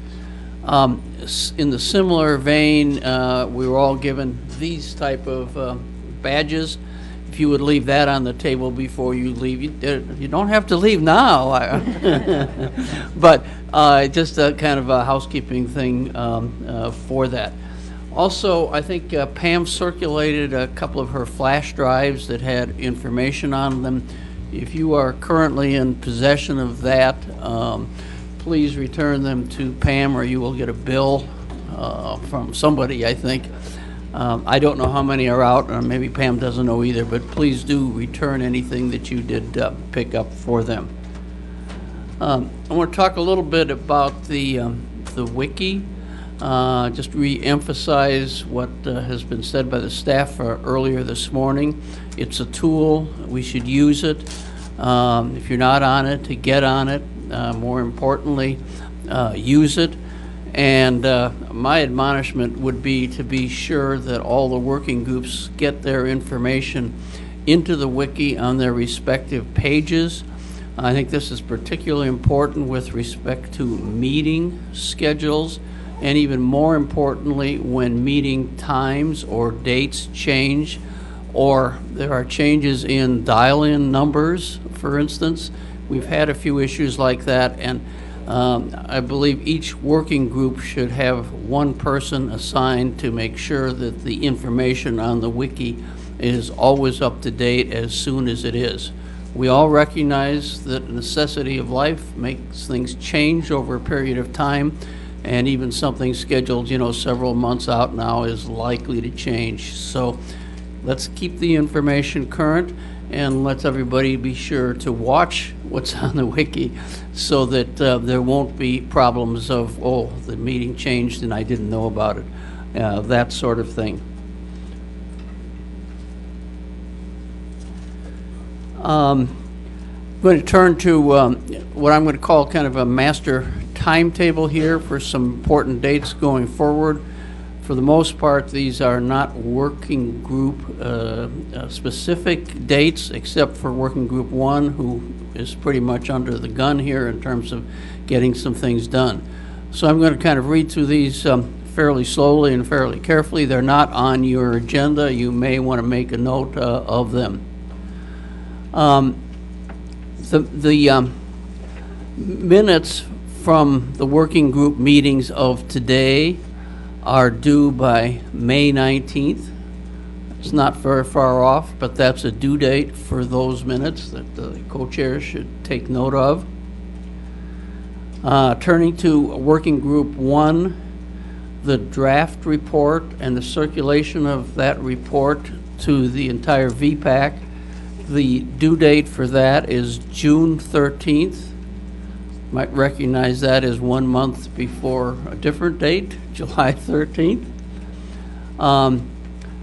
In the similar vein, we were all given these type of badges. If you would leave that on the table before you leave, you don't have to leave now. But just a kind of a housekeeping thing for that. Also, I think Pam circulated a couple of her flash drives that had information on them. If you are currently in possession of that, please return them to Pam, or you will get a bill from somebody, I think. I don't know how many are out, or maybe Pam doesn't know either, but please do return anything that you did pick up for them. I want to talk a little bit about the Wiki. Just re-emphasize what has been said by the staff earlier this morning. It's a tool. We should use it. If you're not on it, to get on it. More importantly, use it. And my admonishment would be to be sure that all the working groups get their information into the Wiki on their respective pages. I think this is particularly important with respect to meeting schedules, and even more importantly, when meeting times or dates change, or there are changes in dial-in numbers, for instance. We've had a few issues like that, and I believe each working group should have one person assigned to make sure that the information on the Wiki is always up to date as soon as it is. We all recognize that the necessity of life makes things change over a period of time, and even something scheduled, several months out now is likely to change. So let's keep the information current, and let's everybody be sure to watch what's on the Wiki so that there won't be problems of, oh, the meeting changed and I didn't know about it, that sort of thing. I'm going to turn to what I'm going to call kind of a master timetable here for some important dates going forward. For the most part, these are not working group specific dates, except for working group 1, who is pretty much under the gun here in terms of getting some things done. So I'm going to kind of read through these fairly slowly and fairly carefully. They're not on your agenda. You may want to make a note of them. The minutes from the working group meetings of today are due by May 19th. It's not very far off, but that's a due date for those minutes that the co-chairs should take note of. Turning to working group 1, the draft report and the circulation of that report to the entire VPAC. The due date for that is June 13th. Might recognize that as 1 month before a different date, July 13th.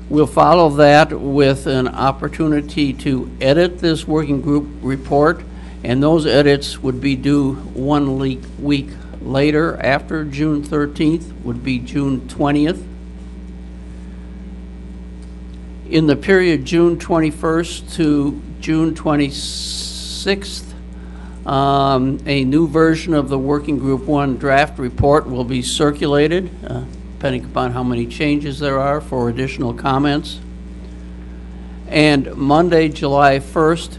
We'll follow that with an opportunity to edit this working group report, and those edits would be due 1 week later. After June 13th would be June 20th. In the period June 21st to June 26th, a new version of the Working Group 1 draft report will be circulated, depending upon how many changes there are for additional comments. And Monday, July 1st,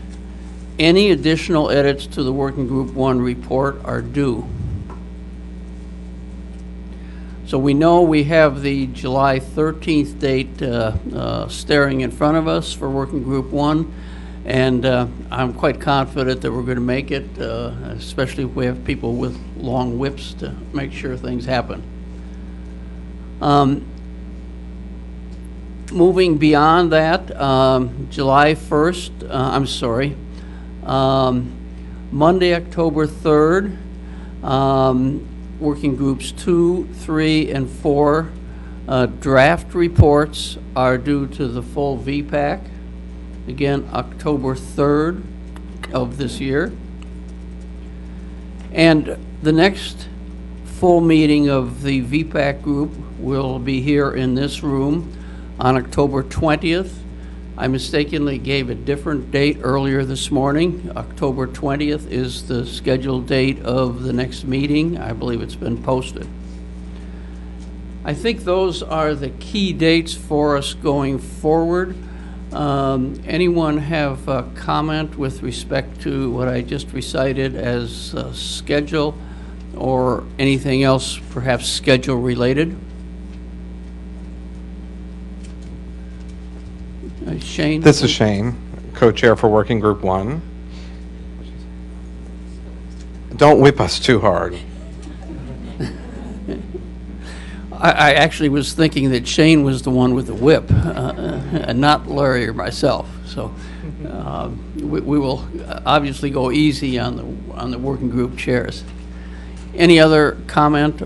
any additional edits to the Working Group 1 report are due. So we know we have the July 13th date staring in front of us for Working Group 1. And I'm quite confident that we're going to make it, especially if we have people with long whips to make sure things happen. Moving beyond that, July 1st, Monday, October 3rd, working groups 2, 3, and 4 draft reports are due to the full VPAC. Again, October 3rd of this year. And the next full meeting of the VPAC group will be here in this room on October 20th. I mistakenly gave a different date earlier this morning. October 20th is the scheduled date of the next meeting. I believe it's been posted. I think those are the key dates for us going forward. Anyone have a comment with respect to what I just recited as schedule or anything else perhaps schedule related? Shane? This is Shane, co-chair for Working Group 1. Don't whip us too hard. I actually was thinking that Shane was the one with the whip, and not Larry or myself. So we will obviously go easy on the working group chairs. Any other comment?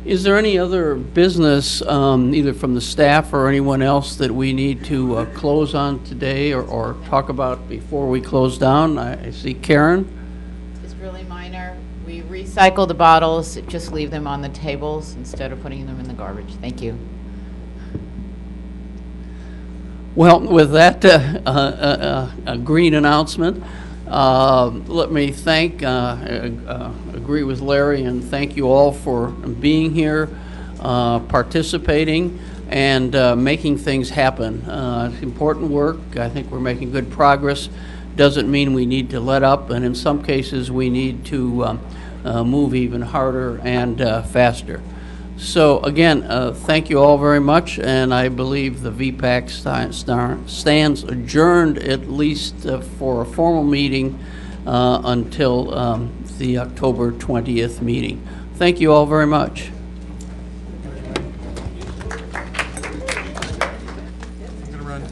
Is there any other business, either from the staff or anyone else, that we need to close on today or talk about before we close down? I see Karen. It's really minor. We recycle the bottles, just leave them on the tables instead of putting them in the garbage. Thank you. Well, with that a green announcement, let me agree with Larry and thank you all for being here, participating, and making things happen. It's important work. I think we're making good progress. Doesn't mean we need to let up, and in some cases we need to move even harder and faster. So again, thank you all very much, and I believe the VPAC stands adjourned at least for a formal meeting until the October 20th meeting. Thank you all very much. I'm gonna run.